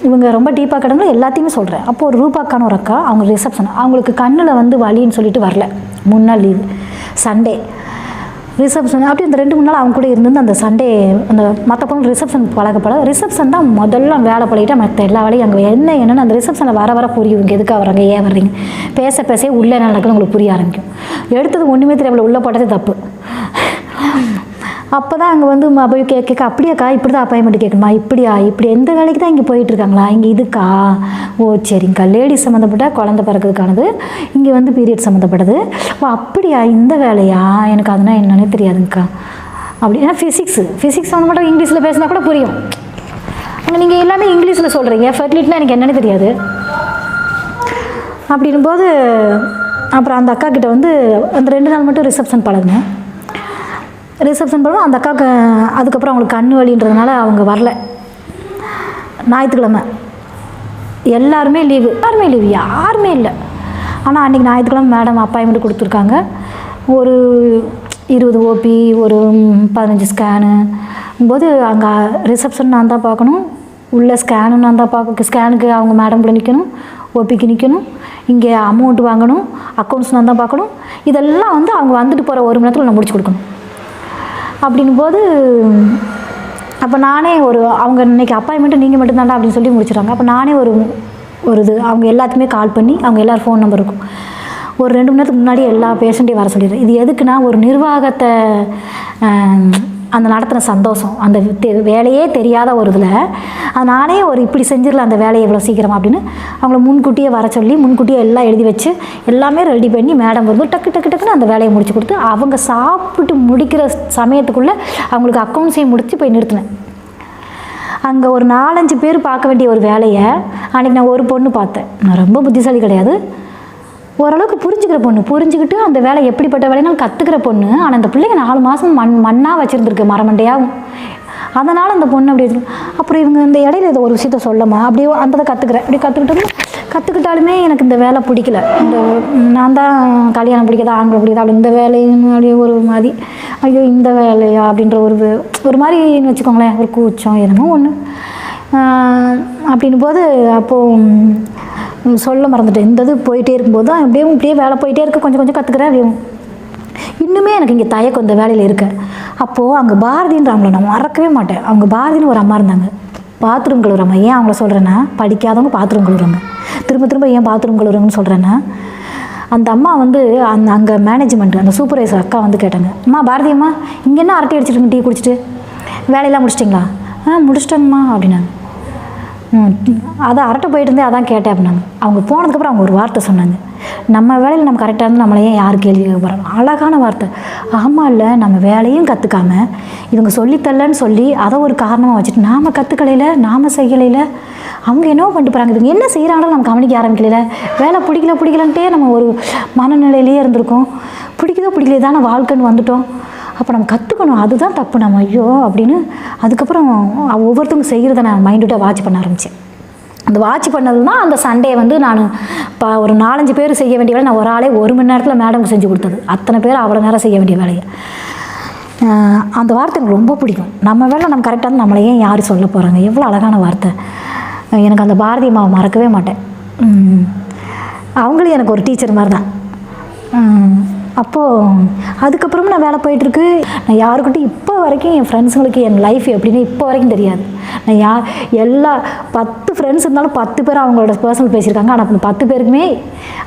இவங்க ரொம்ப டீப்பாக கிடங்க எல்லாத்தையுமே சொல்கிறேன். அப்போ ஒரு ரூபாக்கான ஒரு அக்கா, அவங்க ரிசப்ஷன், அவங்களுக்கு கண்ணில் வந்து வலின்னு சொல்லிட்டு வரல, 3 நாள் லீவு, சண்டே ரிசப்ஷன். அப்படி அந்த 2-3 நாள் அவங்க கூட இருந்து அந்த சண்டே அந்த மற்ற பொண்ணு ரிசப்ஷன் ரிசப்ஷன் தான் முதல்ல வேலை பழகிட்டு மற்ற எல்லா வேலையும் அங்கே என்னென்னு அந்த ரிசப்ஷனில் வர புரியுங்க, எதுக்காக வராங்க, ஏன் வர்றீங்க, பேச உள்ளே என்ன நடக்குது உங்களுக்கு புரிய ஆரம்பிக்கும். எடுத்தது ஒன்றுமே தெரியல, உள்ளே போட்டதே தப்பு. அப்போ தான் அங்கே வந்து போய் கேட்க அப்படியாக்கா இப்படி தான் அப்பாயின்மெண்ட் கேட்கணுமா, இப்படி எந்த வேலைக்கு தான் இங்கே போயிட்டுருக்காங்களா, இங்கே இதுக்கா, ஓ சரிங்கக்கா, லேடிஸ் சம்மந்தப்பட்ட குழந்தை பிறக்கிறதுக்கானது, இங்கே வந்து பீரியட் சம்மந்தப்பட்டது, ஓ அப்படியா இந்த வேலையா, எனக்கு அதனால் என்னன்னே தெரியாதுங்கக்கா. அப்படி ஏன்னா ஃபிசிக்ஸ் சம்மந்தப்பட்ட இங்கிலீஷில் பேசினா கூட புரியும். அங்கே நீங்கள் எல்லாமே இங்கிலீஷில் சொல்கிறீங்க, ஃபெர்டிலிட்டினா எனக்கு என்னன்னு தெரியாது. அப்படின்போது அப்புறம் அந்த அக்கா கிட்ட வந்து அந்த 2 நாள் மட்டும் ரிசப்ஷன் பழகுனேன். ரிசப்ஷன் பண்ணுவோம். அந்த அக்காவுக்கு அதுக்கப்புறம் அவங்களுக்கு கண்ணு வலின்றதுனால அவங்க வரல. ஞாயிற்றுக்கிழமை எல்லாருமே லீவு, யாருமே இல்லை. ஆனால் அன்றைக்கி ஞாயிற்றுக்கிழமை மேடம் அப்பாயின்மெண்ட் கொடுத்துருக்காங்க. ஒரு 20 ஓபி, ஒரு 15 ஸ்கேனு போது அங்கே ரிசப்ஷன் நான் தான் பார்க்கணும், உள்ள ஸ்கேனு நான் தான் பார்க்க, ஸ்கேனுக்கு அவங்க மேடம் கூட நிற்கணும், ஓபிக்கு நிற்கணும், இங்கே அமௌண்ட் வாங்கணும், அக்கௌண்ட்ஸ் நான் தான் பார்க்கணும். இதெல்லாம் வந்து அவங்க வந்துட்டு போகிற 1 மணி நேரத்தில் நான் முடிச்சு கொடுக்கணும். அப்படின்போது அப்போ நானே அவங்க இன்றைக்கி அப்பாயின்மெண்ட்டு நீங்கள் மட்டும்தாண்டா அப்படின்னு சொல்லி முடிச்சிடுறாங்க. அப்போ நானே ஒரு இது அவங்க எல்லாத்துக்குமே கால் பண்ணி அவங்க எல்லோரும் ஃபோன் நம்பர் இருக்கும், ஒரு 2 மணி நேரத்துக்கு முன்னாடி எல்லா பேஷண்ட்டையும் வர சொல்லிடுறேன். இது எதுக்குன்னா ஒரு நிர்வாகத்தை அந்த நடத்துகிற சந்தோஷம், அந்த வேலையே தெரியாத ஒரு இதில் அது நானே இப்படி செஞ்சிடலாம் அந்த வேலையை இவ்வளோ சீக்கிரமாக அப்படின்னு அவங்கள முன்கூட்டியே வர சொல்லி முன்கூட்டியே எல்லாம் எழுதி வச்சு எல்லாமே ரெடி பண்ணி மேடம் வரும்போது டக்கு டக்கு டக்குன்னு அந்த வேலையை முடிச்சு கொடுத்து அவங்க சாப்பிட்டு முடிக்கிற சமயத்துக்குள்ளே அவங்களுக்கு அக்கௌண்ட்ஸையும் முடித்து போய் நிறுத்தினேன். அங்கே ஒரு 4-5 பேர் பார்க்க வேண்டிய ஒரு வேலையை அன்றைக்கி நான் ஒரு பொண்ணு பார்த்தேன். நான் ரொம்ப புத்திசாலி கிடையாது, ஓரளவுக்கு புரிஞ்சுக்கிற பொண்ணு, புரிஞ்சுக்கிட்டு அந்த வேலை எப்படிப்பட்ட வேலைனாலும் கற்றுக்கிற பொண்ணு. ஆனால் அந்த பிள்ளைங்க 4 மாதம் மண்ணாக வச்சுருந்துருக்கு, மரமண்டையாகவும். அதனால் அந்த பொண்ணு அப்படி இருக்கு. அப்புறம் இவங்க இந்த இடையில இதை ஒரு விஷயத்த சொல்லமா அப்படியே அந்த கற்றுக்கிறேன். அப்படி கற்றுக்கிட்டாலுமே எனக்கு இந்த வேலை பிடிக்கல. இந்த நான் தான் கல்யாணம் பிடிக்காத ஆண்களை பிடிக்காத அப்படி இந்த வேலையும் அப்படியே ஒரு மாதிரி ஐயோ இந்த வேலையா அப்படின்ற ஒரு மாதிரின்னு வச்சுக்கோங்களேன், ஒரு கூச்சம் என்னமோ ஒன்று அப்படின் போது அப்போது சொல்ல மறந்துட்டேன். இந்த இது போயிட்டே இருக்கும்போது தான் இப்படியே வேலை போயிட்டே இருக்க, கொஞ்சம் கொஞ்சம் கற்றுக்கிறேன். அப்படியே இன்னுமே எனக்கு இங்கே தயக்கம் இந்த வேலையில் இருக்க. அப்போது அங்கே பாரதின்றவங்கள நான் மறக்கவே மாட்டேன். அவங்க பாரதின்னு ஒரு அம்மா இருந்தாங்க, பாத்ரூம் கழுவுற அம்மா. ஏன் அவங்கள சொல்கிறேன்னா, படிக்காதவங்க பாத்ரூம் கழுவுறாங்க. திரும்ப திரும்ப ஏன் பாத்ரூம் கழுவுறாங்கன்னு சொல்கிறேன்னா, அந்த அம்மா அங்கே மேனேஜ்மெண்ட் அந்த சூப்பர்வைசர் அக்கா கேட்டாங்க, அம்மா பாரதி அம்மா இங்கே என்ன அரட்டை அடிச்சிட்டு டீ குடிச்சிட்டு வேலையெல்லாம் முடிச்சிட்டிங்களா? முடிச்சிட்டேங்கம்மா அப்படின்னாங்க. அதான் அரட்டை போயிட்டு இருந்தே அதான் கேட்டேன் அப்படின்னாங்க. அவங்க போனதுக்கப்புறம் அவங்க ஒரு வார்த்தை சொன்னாங்க, நம்ம வேலையில் நம்ம கரெக்டாக இருந்து நம்மளே யார் கேள்வி கேட்க போகிறாங்க. அழகான வார்த்தை. ஆமாம், இல்லை நம்ம வேலையும் கற்றுக்காம இவங்க சொல்லித்தரலன்னு சொல்லி அதை ஒரு காரணமாக வச்சுட்டு நாம் கற்றுக்கலையில் நாம் செய்யலையில் அவங்க என்னவோ பண்ணிட்டு போகிறாங்க. இவங்க என்ன செய்கிறாங்களோ நம்ம கவனிக்க ஆரம்பிக்கல. வேலை பிடிக்கலன்ட்டே நம்ம ஒரு மனநிலையிலேயே இருந்திருக்கோம். பிடிக்கலையே தானே வாழ்க்கைன்னு வந்துட்டோம். அப்போ நம்ம கற்றுக்கணும், அதுதான் தப்பு நம்ம ஐயோ அப்படின்னு. அதுக்கப்புறம் ஒவ்வொருத்தவங்க செய்கிறத நான் மைண்டுட்டாக வாட்ச் பண்ண ஆரம்பித்தேன். அந்த வாட்ச் பண்ணது தான் அந்த சண்டே நான் ஒரு 4-5 பேர் செய்ய வேண்டிய வேலை நான் ஒரு ஆளே 1 மணி நேரத்தில் மேடம்க்கு செஞ்சு கொடுத்தது. அத்தனை பேர் அவ்வளோ நேரம் செய்ய வேண்டிய வேலையை. அந்த வார்த்தை எனக்கு ரொம்ப பிடிக்கும். நம்ம வேலை நம்ம கரெக்டாக நம்மளை ஏன் யார் சொல்ல போகிறாங்க, எவ்வளோ அழகான வார்த்தை. எனக்கு அந்த பாரதி அம்மாவை மறக்கவே மாட்டேன். அவங்களும் எனக்கு ஒரு டீச்சர் மாதிரி தான். அப்போது அதுக்கப்புறமும் நான் வேலை போயிட்டுருக்கு. நான் யாருக்கிட்டையும் இப்போ வரைக்கும் என் ஃப்ரெண்ட்ஸுங்களுக்கு என் லைஃப் எப்படின்னு இப்போ வரைக்கும் தெரியாது. நான் எல்லா 10 ஃப்ரெண்ட்ஸ் இருந்தாலும் 10 பேர் அவங்களோட பர்சனல் பேசியிருக்காங்க. ஆனால் அந்த 10 பேருக்குமே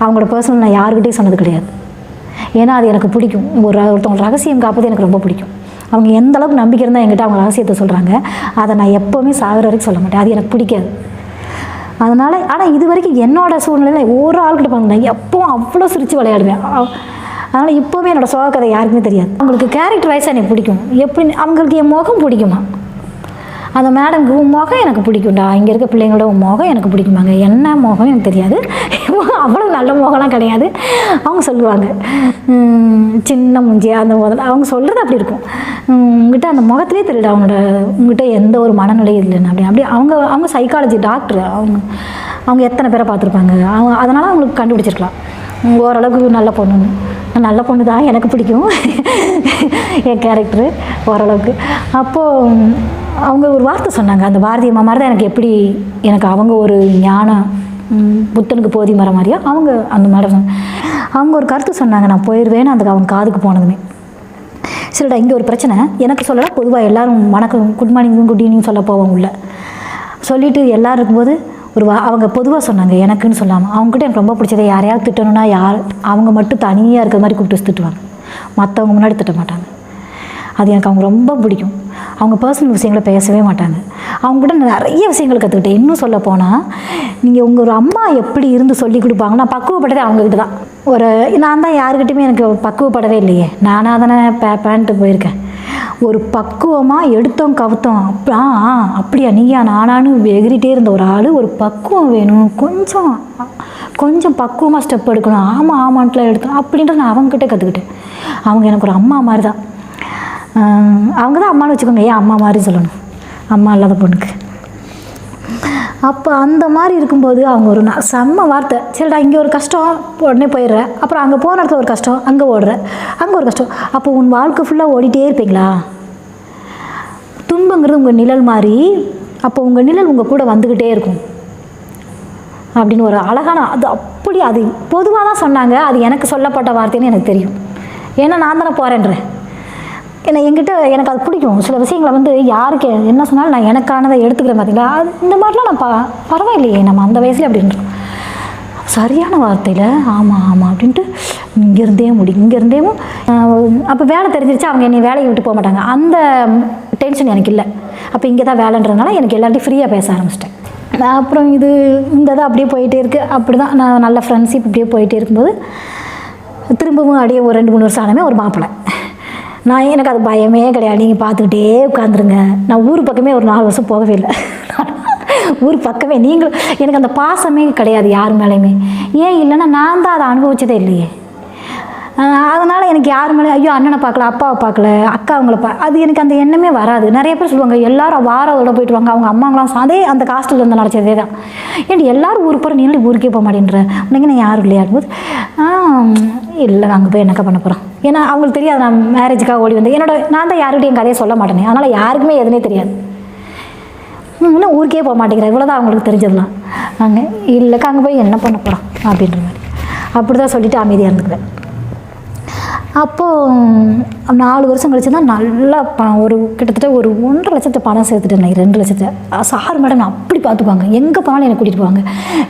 அவங்களோட பர்சனல் நான் யாருக்கிட்டையும் சொன்னது கிடையாது. ஏன்னா அது எனக்கு பிடிக்கும். ஒருத்தவங்க ரகசியம் காப்பது எனக்கு ரொம்ப பிடிக்கும். அவங்க எந்த அளவுக்கு நம்பிக்கை இருந்தால் என்கிட்ட அவங்க ரகசியத்தை சொல்கிறாங்க, அதை நான் எப்போவுமே சாகிற வரைக்கும் சொல்ல மாட்டேன். அது எனக்கு பிடிக்காது. அதனால் ஆனால் இது வரைக்கும் என்னோடய சூழ்நிலையில் ஒரு ஆள்கிட்ட பார்த்தேன் எப்போவும் அவ்வளோ சிரித்து விளையாடுவேன். அதனால் இப்போவுமே என்னோடய சோக கதை யாருக்குமே தெரியாது. அவங்களுக்கு கேரக்டர் வைஸாக எனக்கு பிடிக்கும். எப்படி அவங்களுக்கு என் முகம் பிடிக்குமா, அந்த மேடம்க்கு உன் முகம் எனக்கு பிடிக்கும்டா, இங்கே இருக்க பிள்ளைங்களோட உன் முகம் எனக்கு பிடிக்குமாங்க. என்ன முகம் எனக்கு தெரியாது, அவ்வளோ நல்ல முகம்லாம் கிடையாது. அவங்க சொல்லுவாங்க சின்ன முஞ்சியா அந்த முதல்ல அவங்க சொல்கிறது அப்படி இருக்கும். உங்ககிட்ட அந்த முகத்திலே தெரியல உங்ககிட்ட எந்த ஒரு மனநிலை இல்லைன்னு அப்படி அவங்க சைக்காலஜி டாக்டர். அவங்க எத்தனை பேரை பார்த்துருப்பாங்க. அதனால் அவங்களுக்கு கண்டுபிடிச்சிருக்கலாம் ஓரளவுக்கு நல்ல பொண்ணுன்னு. நல்ல பொண்ணு தான், எனக்கு பிடிக்கும் என் கேரக்டரு ஓரளவுக்கு. அப்போது அவங்க ஒரு வார்த்தை சொன்னாங்க, அந்த பாரதி அம்மா மாதிரி தான் எனக்கு அவங்க ஒரு ஞானம் புத்தனுக்கு போதி மரம் மாதிரியா அவங்க அந்த மேடம் அவங்க ஒரு கருத்து சொன்னாங்க. நான் போயிடுவேன்னு அவங்க காதுக்கு போனதுமே, சரிடா இங்கே ஒரு பிரச்சனை எனக்கு சொல்லலாம். பொதுவாக எல்லோரும் வணக்கம் குட் மார்னிங் குட் ஈவினிங் சொல்ல போவாங்க உள்ள சொல்லிவிட்டு எல்லோரும் இருக்கும்போது அவங்க பொதுவாக சொன்னாங்க எனக்குன்னு சொல்லாமல். அவங்ககிட்ட எனக்கு ரொம்ப பிடிச்சது, யாரையாவது திட்டணும்னா அவங்க மட்டும் தனியாக இருக்கிற மாதிரி கூப்பிட்டு திட்டுவாங்க, மற்றவங்க முன்னாடி திட்ட மாட்டாங்க. அது எனக்கு அவங்க ரொம்ப பிடிக்கும். அவங்க பர்சனல் விஷயங்களை பேசவே மாட்டாங்க. அவங்ககிட்ட நிறைய விஷயங்கள் கற்றுக்கிட்டேன். இன்னும் சொல்ல போனால் நீங்கள் ஒரு அம்மா எப்படி இருந்து சொல்லி கொடுப்பாங்க. நான் பக்குவப்பட்டதே அவங்கக்கிட்ட தான். நான் தான் யாருக்கிட்டையுமே எனக்கு பக்குவப்படவே இல்லையே, நானாக தானே பேன்ட்டு போயிருக்கேன். ஒரு பக்குவமாக எடுத்தோம் கவுத்தோம் அப்படியா நீயா நானான்னு எகிரிட்டே இருந்த ஒரு ஆள் ஒரு பக்குவம் வேணும், கொஞ்சம் பக்குவமாக ஸ்டெப் எடுக்கணும், ஆமான்ட்டுலாம் எடுத்தோம் அப்படின்ட்டு நான் அவங்ககிட்ட கற்றுக்கிட்டேன். அவங்க எனக்கு ஒரு அம்மா மாதிரி தான். அவங்க தான் அம்மானு வச்சுக்கோங்க, ஏன் அம்மா மாதிரி சொல்லணும் அம்மா இல்லாத பொண்ணுக்கு. அப்போ அந்த மாதிரி இருக்கும்போது அவங்க ஒரு செம்ம வார்த்தை, சரிடா இங்கே ஒரு கஷ்டம் உடனே போயிடுற, அப்புறம் அங்கே போன இடத்துல ஒரு கஷ்டம் அங்கே ஓடுற, அங்கே ஒரு கஷ்டம், அப்போ உன் வாழ்க்கை ஃபுல்லாக ஓடிட்டே இருப்பீங்களா? துன்பங்கிறது உங்கள் நிழல் மாதிரி, அப்போ உங்கள் நிழல் உங்கள் கூட வந்துக்கிட்டே இருக்கும் அப்படின்னு ஒரு அழகான அது பொதுவாக தான் சொன்னாங்க. அது எனக்கு சொல்லப்பட்ட வார்த்தைன்னு எனக்கு தெரியும். ஏன்னா நான் தானே போகிறேன்றேன். ஏன்னா என்கிட்ட எனக்கு அது பிடிக்கும். சில விஷயங்களை வந்து யாருக்கு என்ன சொன்னாலும் நான் எனக்கானதை எடுத்துக்கிறேன் பார்த்தீங்களா, அது இந்த மாதிரிலாம் நான் பரவாயில்லையே நம்ம அந்த வயசுல அப்படின்றோம். சரியான வார்த்தையில் ஆமாம் ஆமாம் அப்படின்ட்டு இங்கேருந்தேவும் அப்போ வேலை தெரிஞ்சிருச்சு. அவங்க என்னை வேலையை விட்டு போக மாட்டாங்க, அந்த டென்ஷன் எனக்கு இல்லை. அப்போ இங்கே தான் வேலைன்றதுனால எனக்கு எல்லார்ட்டையும் ஃப்ரீயாக பேச ஆரம்பிச்சிட்டேன். அப்புறம் இந்த தான் அப்படியே போயிட்டே இருக்குது. அப்படி தான் நான் நல்ல ஃப்ரெண்ட்ஷிப் இப்படியே போயிட்டே இருக்கும்போது திரும்பவும் அப்படியே ஒரு 2-3 வருஷம் ஆனமே ஒரு மாப்பிள்ளை. எனக்கு அது பயமே கிடையாது. நீங்கள் பார்த்துக்கிட்டே உட்காந்துருங்க. நான் ஊர் பக்கமே ஒரு 4 வருஷம் போகவே இல்லை. ஊர் பக்கமே எனக்கு அந்த பாசமே கிடையாது யார் மேலேயுமே. ஏன் இல்லைன்னா நான் தான் அதை அனுபவிச்சதே இல்லையே. அதனால் எனக்கு யார் மேலே ஐயோ அண்ணனை பார்க்கல, அப்பாவை பார்க்கல, அக்கா அவங்கள அது எனக்கு அந்த எண்ணமே வராது. நிறைய பேர் சொல்லுவாங்க எல்லாரும் வாரோட போயிட்டு வாங்க, அவங்க அம்மாங்களாம் அதே அந்த காஸ்ட்டில் இருந்து நடச்சதே தான். ஏன்டி எல்லாரும் ஊருக்கு போகிற நீங்களும் ஊருக்கே போக மாட்டேன்ற உனக்கு நான் யாரும் இல்லையாடும்போது இல்லை அங்கே போய் என்னக்கா பண்ண போகிறோம். ஏன்னா அவங்களுக்கு தெரியாது நான் மேரேஜுக்காக ஓடி வந்தேன். நான் தான் யார்கிட்டையும் என் கதையை சொல்ல மாட்டேனே, அதனால் யாருக்குமே எதுனே தெரியாது. இன்னும் ஊருக்கே போக மாட்டேங்கிறேன், இவ்வளோதான் அவங்களுக்கு தெரிஞ்சதுலாம். அங்கே இல்லைக்கா அங்கே போய் என்ன பண்ண போகிறோம் அப்படின்ற மாதிரி அப்படி தான் சொல்லிவிட்டு அமைதியாக இருந்துக்குவேன். அப்போது 4 வருஷம் கழிச்சு தான் நல்லா கிட்டத்தட்ட ஒரு 1.5 லட்சத்தை பணம் சேர்த்துட்டேன். 2 லட்சத்தை சார் மேடம் நான் அப்படி பார்த்துக்குவாங்க. எங்கே போனாலும் என்னை கூட்டிகிட்டு போவாங்க.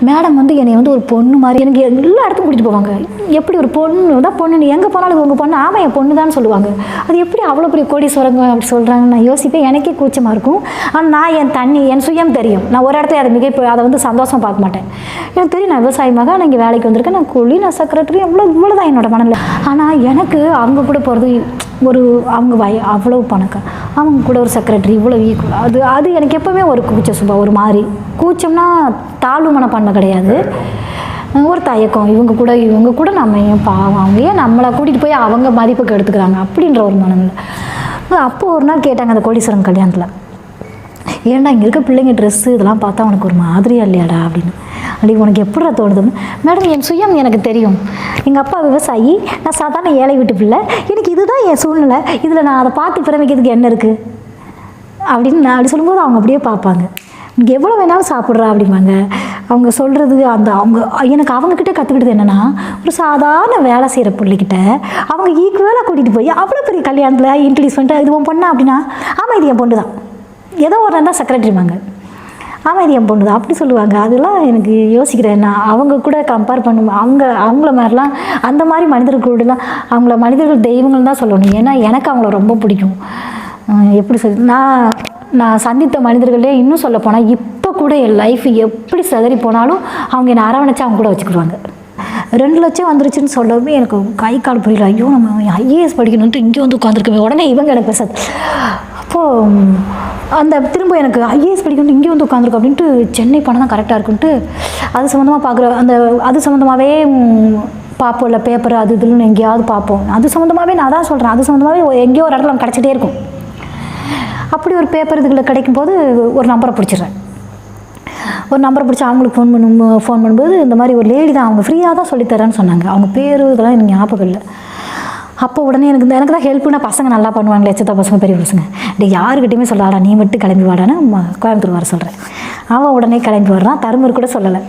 மேடம் வந்து என்னை வந்து ஒரு பொண்ணு மாதிரி எனக்கு எல்லா இடத்துக்கும் கூட்டிகிட்டு போவாங்க. எப்படி ஒரு பொண்ணு தான் பொண்ணு, நீ எங்கே போனாலும் உங்கள் பொண்ணு, ஆமாம் என் பொண்ணு தான் சொல்லுவாங்க. அது எப்படி அவ்வளோ பெரிய கோடீஸ்வரங்க அப்படி சொல்கிறாங்க நான் யோசிப்பேன். எனக்கே கூச்சமாக இருக்கும். ஆனால் நான் என் சுயம் தெரியும். நான் ஒரு இடத்துல அதை வந்து சந்தோஷமாக பார்க்க மாட்டேன். எனக்கு தெரியும் நான் விவசாயமாக நான் இங்கே வேலைக்கு வந்திருக்கேன், நான் கூலி, நான் செக்ரட்டரி, இவ்வளோதான் என்னோட மனநிலை. ஆனால் எனக்கு அவங்க கூட போகிறது அவங்க அவ்வளோ பணக்கம், அவங்க கூட ஒரு செக்ரட்டரி இவ்வளோ ஈக்குவல், அது எனக்கு எப்போவுமே ஒரு கூச்சம் ஒரு மாதிரி. கூச்சம்னா தாழ்வு மனப்பான்மை கிடையாது, ஒரு தயக்கம். இவங்க கூட நம்ம ஏன் பாவம், அவங்க ஏன் நம்மளை கூட்டிகிட்டு போய் அவங்க மதிப்புக்கு எடுத்துக்கிறாங்க அப்படின்ற ஒரு மனநிலை. அப்போது ஒரு நாள் கேட்டாங்க அந்த கோடீஸ்வரன் கல்யாணத்தில், ஏன்டா இங்கே இருக்க பிள்ளைங்க ட்ரெஸ்ஸு இதெல்லாம் பார்த்தா உனக்கு ஒரு மாதிரியா இல்லையாடா அப்படின்னு. அப்படி உனக்கு எப்படி தோணுதுன்னு. மேடம் என் சுயம் எனக்கு தெரியும். எங்கள் அப்பா விவசாயி, நான் சாதாரண ஏழை வீட்டு பிள்ளை, எனக்கு இதுதான் என் சூழ்நிலை, இதில் நான் அதை பார்த்து பிறமைக்கிறதுக்கு என்ன இருக்குது அப்படின்னு நான் அப்படி சொல்லும்போது அவங்க அப்படியே பார்ப்பாங்க. இங்கே எவ்வளோ வேணாலும் சாப்பிட்றா அப்படிம்பாங்க. அவங்க சொல்கிறது எனக்கு அவங்கக்கிட்ட கற்றுக்கிட்டது என்னென்னா, ஒரு சாதாரண வேலை செய்கிற பிள்ளைக்கிட்ட அவங்க ஈக்குவலாக கூட்டிகிட்டு போய் அவ்வளோ பெரிய கல்யாணத்தில் இன்ட்ரடியூஸ் பண்ணிட்டு இது உன் பொண்ணா அப்படின்னா, ஆமாம் இது என் பொண்ணு தான், ஏதோ ஒரு நாள் தான் செக்ரட்டரிமாங்க, ஆமாம் இது என் பொண்ணு தான் அப்படி சொல்லுவாங்க. அதெல்லாம் எனக்கு யோசிக்கிறேன். நான் அவங்க கூட கம்பேர் பண்ணும்போது அவங்கள மாதிரிலாம் அந்த மாதிரி மனிதர்களோடலாம் அவங்கள மனிதர்கள் தெய்வங்கள் தான் சொல்லணும். ஏன்னா எனக்கு அவங்கள ரொம்ப பிடிக்கும். எப்படி சொல்லி நான் சந்தித்த மனிதர்களே இன்னும் சொல்ல போனால் இப்போ கூட என் லைஃப் எப்படி சிதறி போனாலும் அவங்க என்னை அரவணைச்சு அவங்க கூட வச்சுக்கிடுவாங்க. 2 லட்சம் வந்துருச்சுன்னு சொல்லவே எனக்கு கை கால் புரியல. ஐயோ நம்ம ஐஏஎஸ் படிக்கணுன்ட்டு இங்கே வந்து உட்காந்துருக்கவே. உடனே இவங்க எனக்கு பேசாது. அப்போது திரும்ப எனக்கு ஐஏஎஸ் படிக்கணும் இங்கே வந்து உட்காந்துருக்கும் அப்படின்ட்டு சென்னை பணம் தான் கரெக்டாக இருக்குன்ட்டு அது சம்மந்தமாக பார்க்குற அது சம்மந்தமாகவே பார்ப்போம். இல்லை பேப்பர் அது இதுன்னு எங்கேயாவது பார்ப்போம். அது சம்மந்தமாகவே நான் தான் சொல்கிறேன், அது சம்மந்தமாகவே எங்கேயோ ஒரு இடத்துல நம்ம கிடச்சிட்டே இருக்கும். அப்படி ஒரு பேப்பர் இதுக்குள்ளே கிடைக்கும்போது ஒரு நம்பரை பிடிச்சிடுறேன். ஒரு நம்பரை பிடிச்சி அவங்களுக்கு ஃபோன் பண்ணும்போது இந்த மாதிரி ஒரு லேடி தான், அவங்க ஃப்ரீயாக தான் சொல்லித்தரேன்னு சொன்னாங்க. அவங்க பேர் இதெல்லாம் எனக்கு ஞாபகம் இல்லை. அப்போ உடனே எனக்கு தான் ஹெல்ப்புனா பசங்க நல்லா பண்ணுவாங்களே, சித்த பசங்க பெரிய பசங்க, யாருக்கிட்டையுமே சொல்லாடா நீ மட்டும் கிளம்பி வாடான்னு கோயம்புத்தூர் வர சொல்கிறேன். அவன் உடனே கிளம்பி வர்றான். தருமர் கூட சொல்லலை.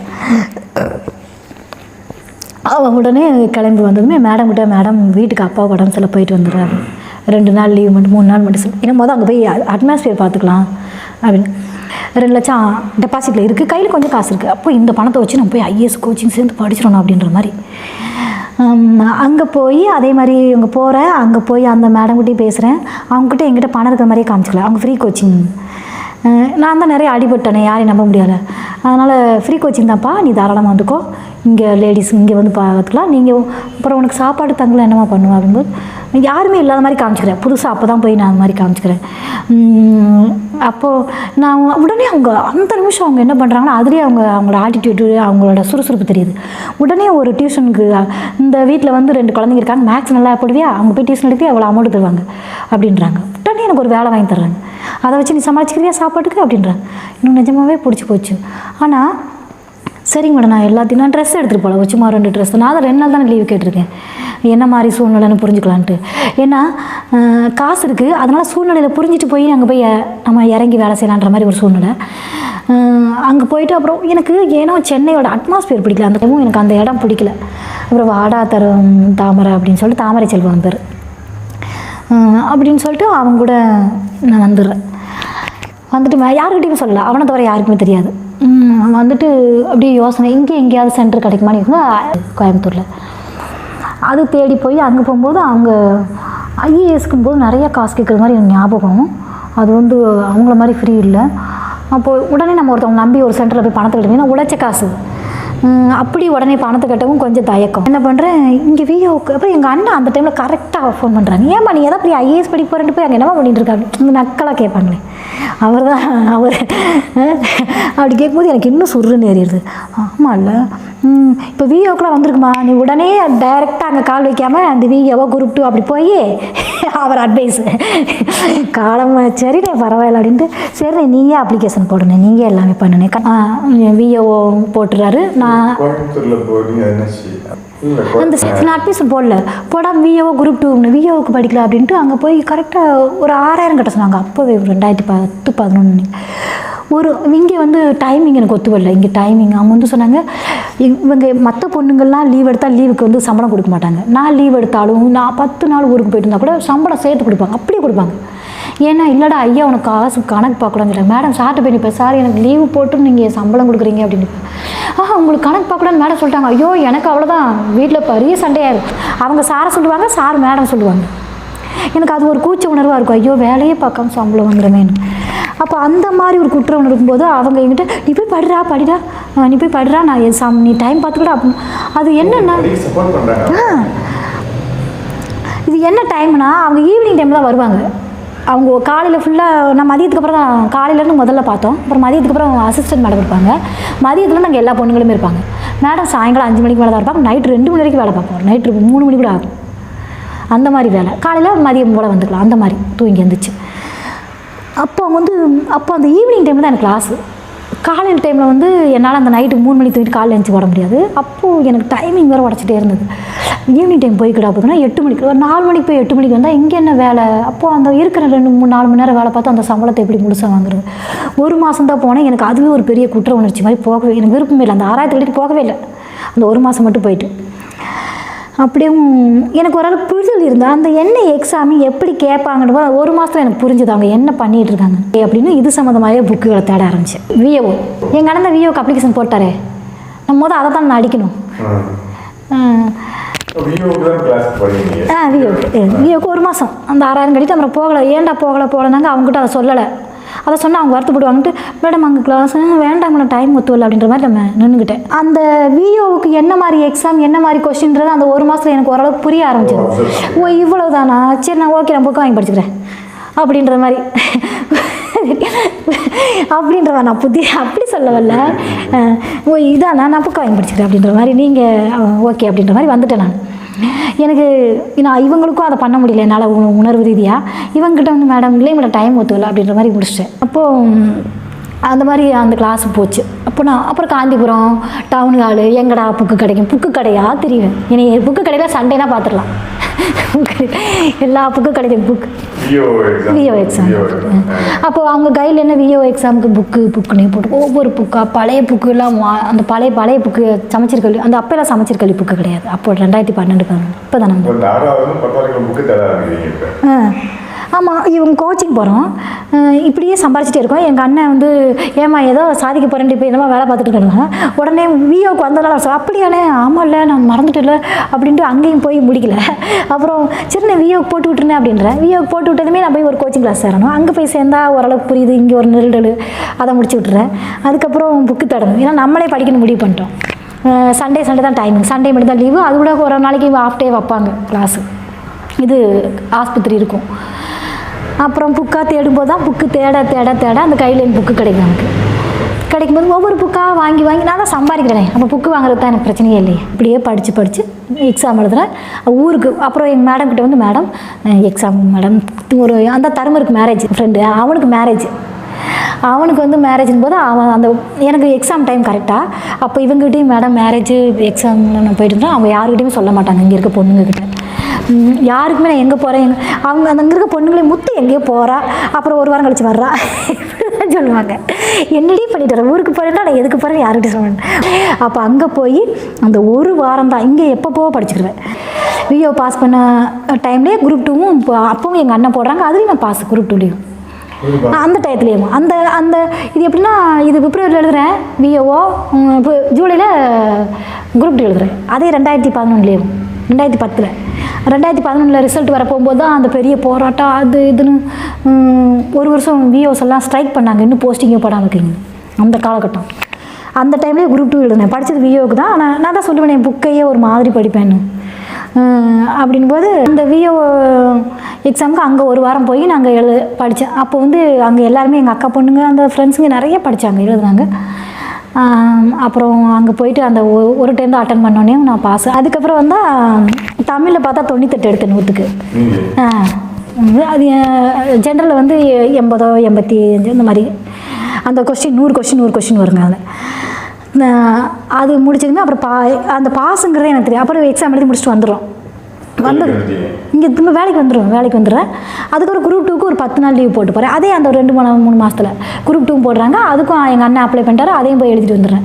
அவன் உடனே கிளம்பி வந்ததுமே மேடம் வீட்டுக்கு அப்பா உடம்பு சில போயிட்டு வந்துடுறாரு, 2 நாள் லீவ் மட்டும் 3 நாள் மட்டும் சொல்லி என்ன அங்கே போய் அட்மாஸ்பியர் பார்த்துக்கலாம் அப்படின்னு. 2 லட்சம் டெபாசிட்டில் இருக்குது, கையில் கொஞ்சம் காசு இருக்குது. அப்போ இந்த பணத்தை வச்சு நம்ம போய் ஐஏஎஸ் கோச்சிங் சேர்ந்து படிச்சிடணும் அப்படின்ற மாதிரி அங்கே போய் அதே மாதிரி இவங்க போகிறேன். அங்கே போய் அந்த மேடம்கிட்டையும் பேசுகிறேன். அவங்ககிட்ட என்கிட்ட பணம் இருக்கிற மாதிரியே காமிச்சிக்கல. அவங்க ஃப்ரீ கோச்சிங், நான் தான் நிறைய அடிபட்டேனே, யாரையும் நம்ப முடியாது. அதனால் ஃப்ரீ கோச்சிங் தான்ப்பா, நீ தாராளமாக வந்துக்கோ, இங்கே லேடிஸ் இங்கே வந்து பார்த்துக்கலாம், நீங்கள் அப்புறம் உனக்கு சாப்பாடு தங்கலாம் என்னமா பண்ணுவேன் அப்படிங்கும்போது யாருமே இல்லாத மாதிரி காமிச்சிக்கிறேன். புதுசாக அப்போ தான் போய் நான் அந்த மாதிரி காமிச்சிக்கிறேன். அப்போது நான் உடனே அவங்க அந்த நிமிஷம் அவங்க என்ன பண்ணுறாங்கன்னா, அதுலேயே அவங்களோட ஆட்டிடியூடு அவங்களோட சுறுசுறுப்பு தெரியுது. உடனே ஒரு டியூஷனுக்கு இந்த வீட்டில் வந்து 2 குழந்தைங்க இருக்காங்க, மேக்ஸ் நல்லா போடுவியா, அவங்க போய் டியூஷன் எடுத்து அவ்வளோ அமௌண்ட் தருவாங்க அப்படின்றாங்க. உடனே எனக்கு ஒரு வேலை வாங்கி தர்றாங்க, அதை வச்சு நீ சமாளிச்சுக்கிறியா சாப்பாட்டுக்கு அப்படின்றாங்க. இன்னும் நிஜமாகவே பிடிச்சி போச்சு. ஆனால் சரிங்க மேடம், நான் எல்லாத்தையும் நான் ட்ரெஸ் எடுத்துகிட்டு போகல, சும்மா 2 ட்ரெஸ், நான் அதை 2 நாள் தானே லீவ் கேட்டிருக்கேன், என்ன மாதிரி சூழ்நிலைன்னு புரிஞ்சுக்கலான்ட்டு. ஏன்னா காசு இருக்குது, அதனால் சூழ்நிலையில் புரிஞ்சுட்டு போய் அங்கே போய் நம்ம இறங்கி வேலை செய்யலான்ற மாதிரி ஒரு சூழ்நிலை. அங்கே போயிட்டு அப்புறம் எனக்கு ஏன்னா சென்னையோட அட்மாஸ்பியர் பிடிக்கல, அந்த டைமும் எனக்கு அந்த இடம் பிடிக்கல. அப்புறம் வாடா தாமரை அப்படின்னு சொல்லிட்டு தாமரை செல்வம் பேர் அப்படின்னு சொல்லிட்டு அவங்க கூட நான் வந்துடுறேன். வந்துட்டு யாருக்கிட்டையும் சொல்லலை, அவனை தவிர யாருக்குமே தெரியாது. வந்துட்டு அப்படியே யோசனை, இங்கே எங்கேயாவது சென்டர் கிடைக்குமான்னு இருந்தால் கோயம்புத்தூரில் அது தேடி போய் அங்கே போகும்போது அவங்க ஐஏஎஸ்க்கும் போது நிறைய காசு கேட்குற மாதிரி எனக்கு ஞாபகம். அது வந்து அவங்கள மாதிரி ஃப்ரீ இல்லை. அப்போது உடனே நம்ம ஒருத்தவங்க நம்பி ஒரு சென்டரில் போய் பணத்தை கட்டுவீங்கன்னா உழைச்ச காசு, அப்படி உடனே பணத்தை கட்டவும் கொஞ்சம் தயக்கம். என்ன பண்ணுறேன், இங்கே விஓக்கு அப்புறம் எங்கள் அண்ணன் அந்த டைமில் கரெக்டாக ஃபோன் பண்ணுறாங்க. ஏம்மா நீ எதாவது போய் ஐஏஎஸ் படிக்க போகிறேன்ட்டு போய் அங்கே என்னமா பண்ணிட்டு இருக்காங்க, இந்த நக்கலாக கேட்பாங்களே. அவர் அப்படி கேட்கும்போது எனக்கு இன்னும் சுருன்னு ஏறிடுது. ஆமாம் இல்லை, இப்போ விஓக்கெலாம் வந்திருக்குமா, நீ உடனே டைரெக்டாக அங்கே கால் வைக்காமல் அந்த விஓவோ குரூப் 2 அப்படி போய் அவர் அட்வைஸு காலம் சரிண்ணே பரவாயில்ல அப்படின்ட்டு, சரி நீயே அப்ளிகேஷன் போடுனேன், நீங்கள் எல்லாமே பண்ணுனேன். விஓ போட்டுறாரு. நான் அந்த நான் அட்மிஷன் போடாமல் விஓ குரூப் 2 விஓவுக்கு படிக்கல அப்படின்ட்டு அங்கே போய் கரெக்டாக ஒரு 6000 கட்ட சொன்னாங்க. அப்போவே 2010-11 ஒரு இங்கே வந்து டைமிங் எனக்கு ஒத்து வரல. இங்கே டைமிங் அவங்க வந்து சொன்னாங்க, இவங்க மற்ற பொண்ணுங்கள்லாம் லீவ் எடுத்தால் லீவுக்கு வந்து சம்பளம் கொடுக்க மாட்டாங்க. நான் லீவ் எடுத்தாலும் நான் 10 நாள் ஊருக்கு போயிட்டு இருந்தால் கூட சம்பளம் சேர்த்து கொடுப்பாங்க, அப்படியே கொடுப்பாங்க. ஏன்னா இல்லைடா ஐயா உனக்கு காசு கணக்கு பார்க்கலான்னு சொல்லிட்டாங்க. மேடம் சார்ட்டு போய் நிற்பேன், சார் எனக்கு லீவு போட்டு நீங்கள் சம்பளம் கொடுக்குறீங்க அப்படின்னு. உங்களுக்கு கணக்கு பார்க்கலான்னு மேடம் சொல்லிட்டாங்க. ஐயோ எனக்கு அவ்வளோதான், வீட்டில் பெரிய சண்டையாக இருக்கும். அவங்க சாரை சொல்லுவாங்க, சார் மேடம் சொல்லுவாங்க. எனக்கு அது ஒரு கூச்ச உணர்வாக இருக்கும், ஐயோ வேலையே பார்க்காம சம்பளம் வந்துடுமேன்னு. அப்போ அந்த மாதிரி ஒரு குற்ற உணர்வு இருக்கும்போது அவங்க என்கிட்ட நீ போய் படிடா நீ போய் படிடா, நான் நீ டைம் பார்த்துக்கூட அப்படின்னு. அது என்னென்னா இது என்ன டைம்னா அவங்க ஈவினிங் டைமில் தான் வருவாங்க. அவங்க காலையில் ஃபுல்லாக நான் மதியத்துக்கு அப்புறம் தான், காலையிலேருந்து முதல்ல பார்த்தோம், அப்புறம் மதியத்துக்கு அப்புறம் அசிஸ்டன்ட் மேடம் இருப்பாங்க. மதியத்தில் நாங்கள் எல்லா பொண்ணுங்களுமே இருப்பாங்க. மேடம் சாயங்காலம் 5 மணிக்கு மேலே தான் இருப்பாங்க. நைட்டு 2 மணி வரைக்கும் வேலை பார்ப்போம், நைட்டு 3 மணி கூட ஆகும். அந்த மாதிரி வேலை. காலையில் மதியம் போல் வந்துக்கலாம், அந்த மாதிரி தூங்கி இருந்துச்சு. அப்போ அவங்க வந்து அந்த ஈவினிங் டைமில் தான் எனக்கு கிளாஸு. காலையில் டைமில் வந்து என்னால் அந்த நைட்டு 3 மணிக்கு தூங்கிட்டு காலையில் எழுந்துச்சி போட முடியாது. அப்போது எனக்கு டைமிங் வேறு உடச்சிட்டே இருந்தது. ஈவினிங் டைம் போய்க்கிட்டா போதுன்னா 8 மணிக்கு, ஒரு 4 மணிக்கு போய் 8 மணிக்கு வந்தால் இங்கே என்ன வேலை. அப்போது அந்த இருக்கிற 2-3-4 மணி நேரம் வேலை பார்த்து அந்த சம்பளத்தை எப்படி முழுசாக வாங்குறது. ஒரு மாதம் தான் போனேன். எனக்கு அதுவே ஒரு பெரிய குற்ற உணர்ச்சி மாதிரி போகவே எனக்கு விருப்பமே இல்லை. அந்த 6000 கழிக்கு போகவே இல்லை, அந்த ஒரு மாதம் மட்டும் போயிட்டு. அப்படியும் எனக்கு ஓரளவுக்கு புரிதல் இருந்தால் அந்த என்ன எக்ஸாமு எப்படி கேட்பாங்கன்னு ஒரு மாதத்தில் எனக்கு புரிஞ்சுது அவங்க என்ன பண்ணிகிட்டு இருக்காங்க அப்படின்னு. இது சம்மந்தமாகவே புக்குகளை தேட ஆரம்பிச்சு. விஓ எங்கள் அண்ணன் விஓக்கு அப்ளிகேஷன் போட்டாரே, நம்ம அதை தான் நான் அடிக்கணும். விஓக்கு ஒரு மாதம் அந்த 6000 கழித்து அப்புறம் போகலை. ஏன்டா போகலைனாங்க. அவங்ககிட்ட அதை சொல்லலை. அதை சொன்னால் அவங்க வருத்தப்படுவாங்கன்ட்டு, மேடம் அங்கே கிளாஸ் வேண்டாம் டைம் ஒத்துவலை அப்படின்ற மாதிரி நம்ம நின்றுக்கிட்டேன். அந்த விஓவுக்கு என்ன மாதிரி எக்ஸாம் என்ன மாதிரி கொஸ்டின்றது அந்த ஒரு மாதத்தில் எனக்கு ஓரளவுக்கு புரிய ஆரம்பிச்சது. ஓ இவ்வளோ தானா, சரி நான் ஓகே நான் புக்கு வாங்கி படிச்சுக்கிறேன் அப்படின்ற மாதிரி நான் அப்படி சொல்ல வரல. ஓ இதானா நான் புக்கு வாங்கி படிச்சுக்கிறேன் அப்படின்ற மாதிரி, நீங்கள் ஓகே அப்படின்ற மாதிரி வந்துட்டேன் நான். எனக்கு நான் இவங்களுக்கும் அதை பண்ண முடியல என்னால் உணர்வு ரீதியாக. இவங்ககிட்ட வந்து மேடம் இல்லை இவங்கள டைம் ஒத்துவலை அப்படின்ற மாதிரி முடிச்சிட்டேன். அப்போது அந்த மாதிரி அந்த கிளாஸுக்கு போச்சு. அப்புறம் காந்திபுரம் டவுன் ஹாலு எங்கடா புக்கு கிடைக்கும், புக்கு கடையாக தெரியும். என்னை புக்கு கடையில் சண்டேனா பார்த்துடலாம், எல்லா புக்கும் கிடைக்கும். புக்கு விஓ எக்ஸாம் அப்போது அவங்க கையில் என்ன விஓ எக்ஸாமுக்கு புக்குன்னே போட்டு ஒவ்வொரு புக்காக பழைய புக்குலாம் அந்த பழைய புக்கு சமச்சீர் கல்வி அந்த அப்போல்லாம் சமச்சீர் கல்வி புக்கு கிடையாது. அப்போ 2012-11 இப்போ தானே. ஆமாம் இவங்க கோச்சிங் போகிறோம், இப்படியே சம்பாரிச்சிட்டே இருக்கோம். எங்கள் அண்ணன் வந்து ஏமா ஏதோ சாதிக்க போகிறேன்ட்டு இப்போ என்னமா வேலை பார்த்துட்டு இருக்காங்க. உடனே விஓக்கு வந்ததால சார் அப்படியானே ஆமாம் இல்லை நான் மறந்துட்டு அப்படின்ட்டு அங்கேயும் போய் முடிக்கல. அப்புறம் சரி நான் விஓக்கு போட்டு விட்டுருந்தேன் அப்படின்றேன். விஓக்கு போட்டு விட்டதுமே நான் போய் ஒரு கோச்சிங் கிளாஸ் சேரணும். அங்கே போய் சேர்ந்தா ஓரளவுக்கு புரியுது, இங்கே ஒரு நெருடல் அதை முடிச்சு விட்டுறேன். அதுக்கப்புறம் புக்கு தடணும், ஏன்னா நம்மளே படிக்கணும் முடிவு பண்ணிட்டோம். சண்டே தான் டைமிங், சண்டே மட்டும் தான் லீவு. அது கூட ஒரு நாளைக்கு ஆஃப் டே வைப்பாங்க கிளாஸு, இது ஆஸ்பத்திரி இருக்கும். அப்புறம் புக்காக தேடும்போது தான் புக்கு தேட அந்த கையில் புக்கு கிடைக்கும். நமக்கு கிடைக்கும்போது ஒவ்வொரு புக்காக வாங்கி நான் தான் சம்பாதிக்கிறேன். அப்போ புக்கு வாங்குறது தான் எனக்கு பிரச்சனையே இல்லையே. இப்படியே படித்து எக்ஸாம் எழுதுறேன் ஊருக்கு. அப்புறம் எங்கள் மேடம் கிட்ட வந்து மேடம் எக்ஸாம் மேடம் ஒரு அந்த தருமருக்கு மேரேஜ் ஃப்ரெண்டு, அவனுக்கு மேரேஜ், அவனுக்கு வந்து மேரேஜின் போது அவன் அந்த எனக்கு எக்ஸாம் டைம் கரெக்டாக. அப்போ இவங்ககிட்டையும் மேடம் மேரேஜ் எக்ஸாம் நான் போயிட்டு இருந்தேன். அவங்க யாருக்கிட்டையும் சொல்ல மாட்டாங்க இங்கே இருக்க பொண்ணுங்கக்கிட்ட. யாருக்குமே நான் எங்கே போகிறேன் அவங்க அங்கே இருக்க பொண்ணுங்களே முத்து எங்கேயோ போகிறா, அப்புறம் ஒரு வாரம் கழிச்சு வர்றா இப்படிதான் சொல்லுவாங்க. என்னடி பண்ணிட்டு வரேன் ஊருக்கு போகிறேன்னா நான் எதுக்கு போகிறேன் யார்கிட்ட சொல்ல மாட்டேன். அப்போ அங்கே போய் அந்த ஒரு வாரம் தான் இங்கே எப்போ படிச்சுக்கிடுவேன். விஓ பாஸ் பண்ண டைம்லேயே குரூப் டூவும் அப்பவும் எங்கள் அண்ணன் போடுறாங்க, அதுலேயும் நான் பாஸ் குரூப் டூலேயும் அந்த டயத்துலேயும். அந்த அந்த இது எப்படின்னா, இது பிப்ரவரியில் எழுதுகிறேன் விஓஓ, இப்போ ஜூலையில் குரூப் டூ எழுதுகிறேன். அதே 2011 2010 2011 ரிசல்ட் வர போகும்போது தான் அந்த பெரிய போராட்டம் அது இதுன்னு ஒரு வருஷம் விஓஸ் எல்லாம் ஸ்ட்ரைக் பண்ணாங்க, இன்னும் போஸ்டிங்கே போடாமல் இருக்கீங்க அந்த காலகட்டம். அந்த டைம்லேயே குரூப் டூ எழுதுனேன். படித்தது விஓக்கு தான். ஆனால் நான் தான் சொல்லுவேன் என் புக்கையே ஒரு மாதிரி படிப்பேன்னு. அப்படின்போது அந்த விஓ எக்ஸாமுக்கு அங்கே ஒரு வாரம் போய் நாங்கள் படித்தேன். அப்போ வந்து அங்கே எல்லாருமே எங்கள் அக்கா பொண்ணுங்க அந்த ஃப்ரெண்ட்ஸுங்க நிறைய படித்தாங்க, எழுதுனாங்க. அப்புறம் அங்கே போயிட்டு அந்த ஒரு டைம் தான் அட்டன் பண்ணோன்னே நான் பாஸ். அதுக்கப்புறம் வந்தால் தமிழில் பார்த்தா 98 எடுத்தேன் 100க்கு. அது ஜென்ரலில் வந்து 80 85 இந்த மாதிரி அந்த கொஸ்டின் 100 கொஸ்டின் வருங்க. அது முடிச்சதுமே அப்புறம் அந்த பாஸுங்கிறதே எனக்கு தெரியும். அப்புறம் எக்ஸாம் எழுதி முடிச்சுட்டு வந்துடும். இங்கே திரும்ப வேலைக்கு வந்துடுறேன். அதுக்கு ஒரு குரூப் டூக்கு ஒரு 10 நாள் லீவ் போட்டு போகிறேன். அதே அந்த ஒரு 2 3 மாதத்தில் குரூப் டூ போடுறாங்க. அதுக்கும் எங்கள் அண்ணன் அப்ளை பண்ணிட்டாரு, அதையும் போய் எழுதிட்டு வந்துடுறேன்.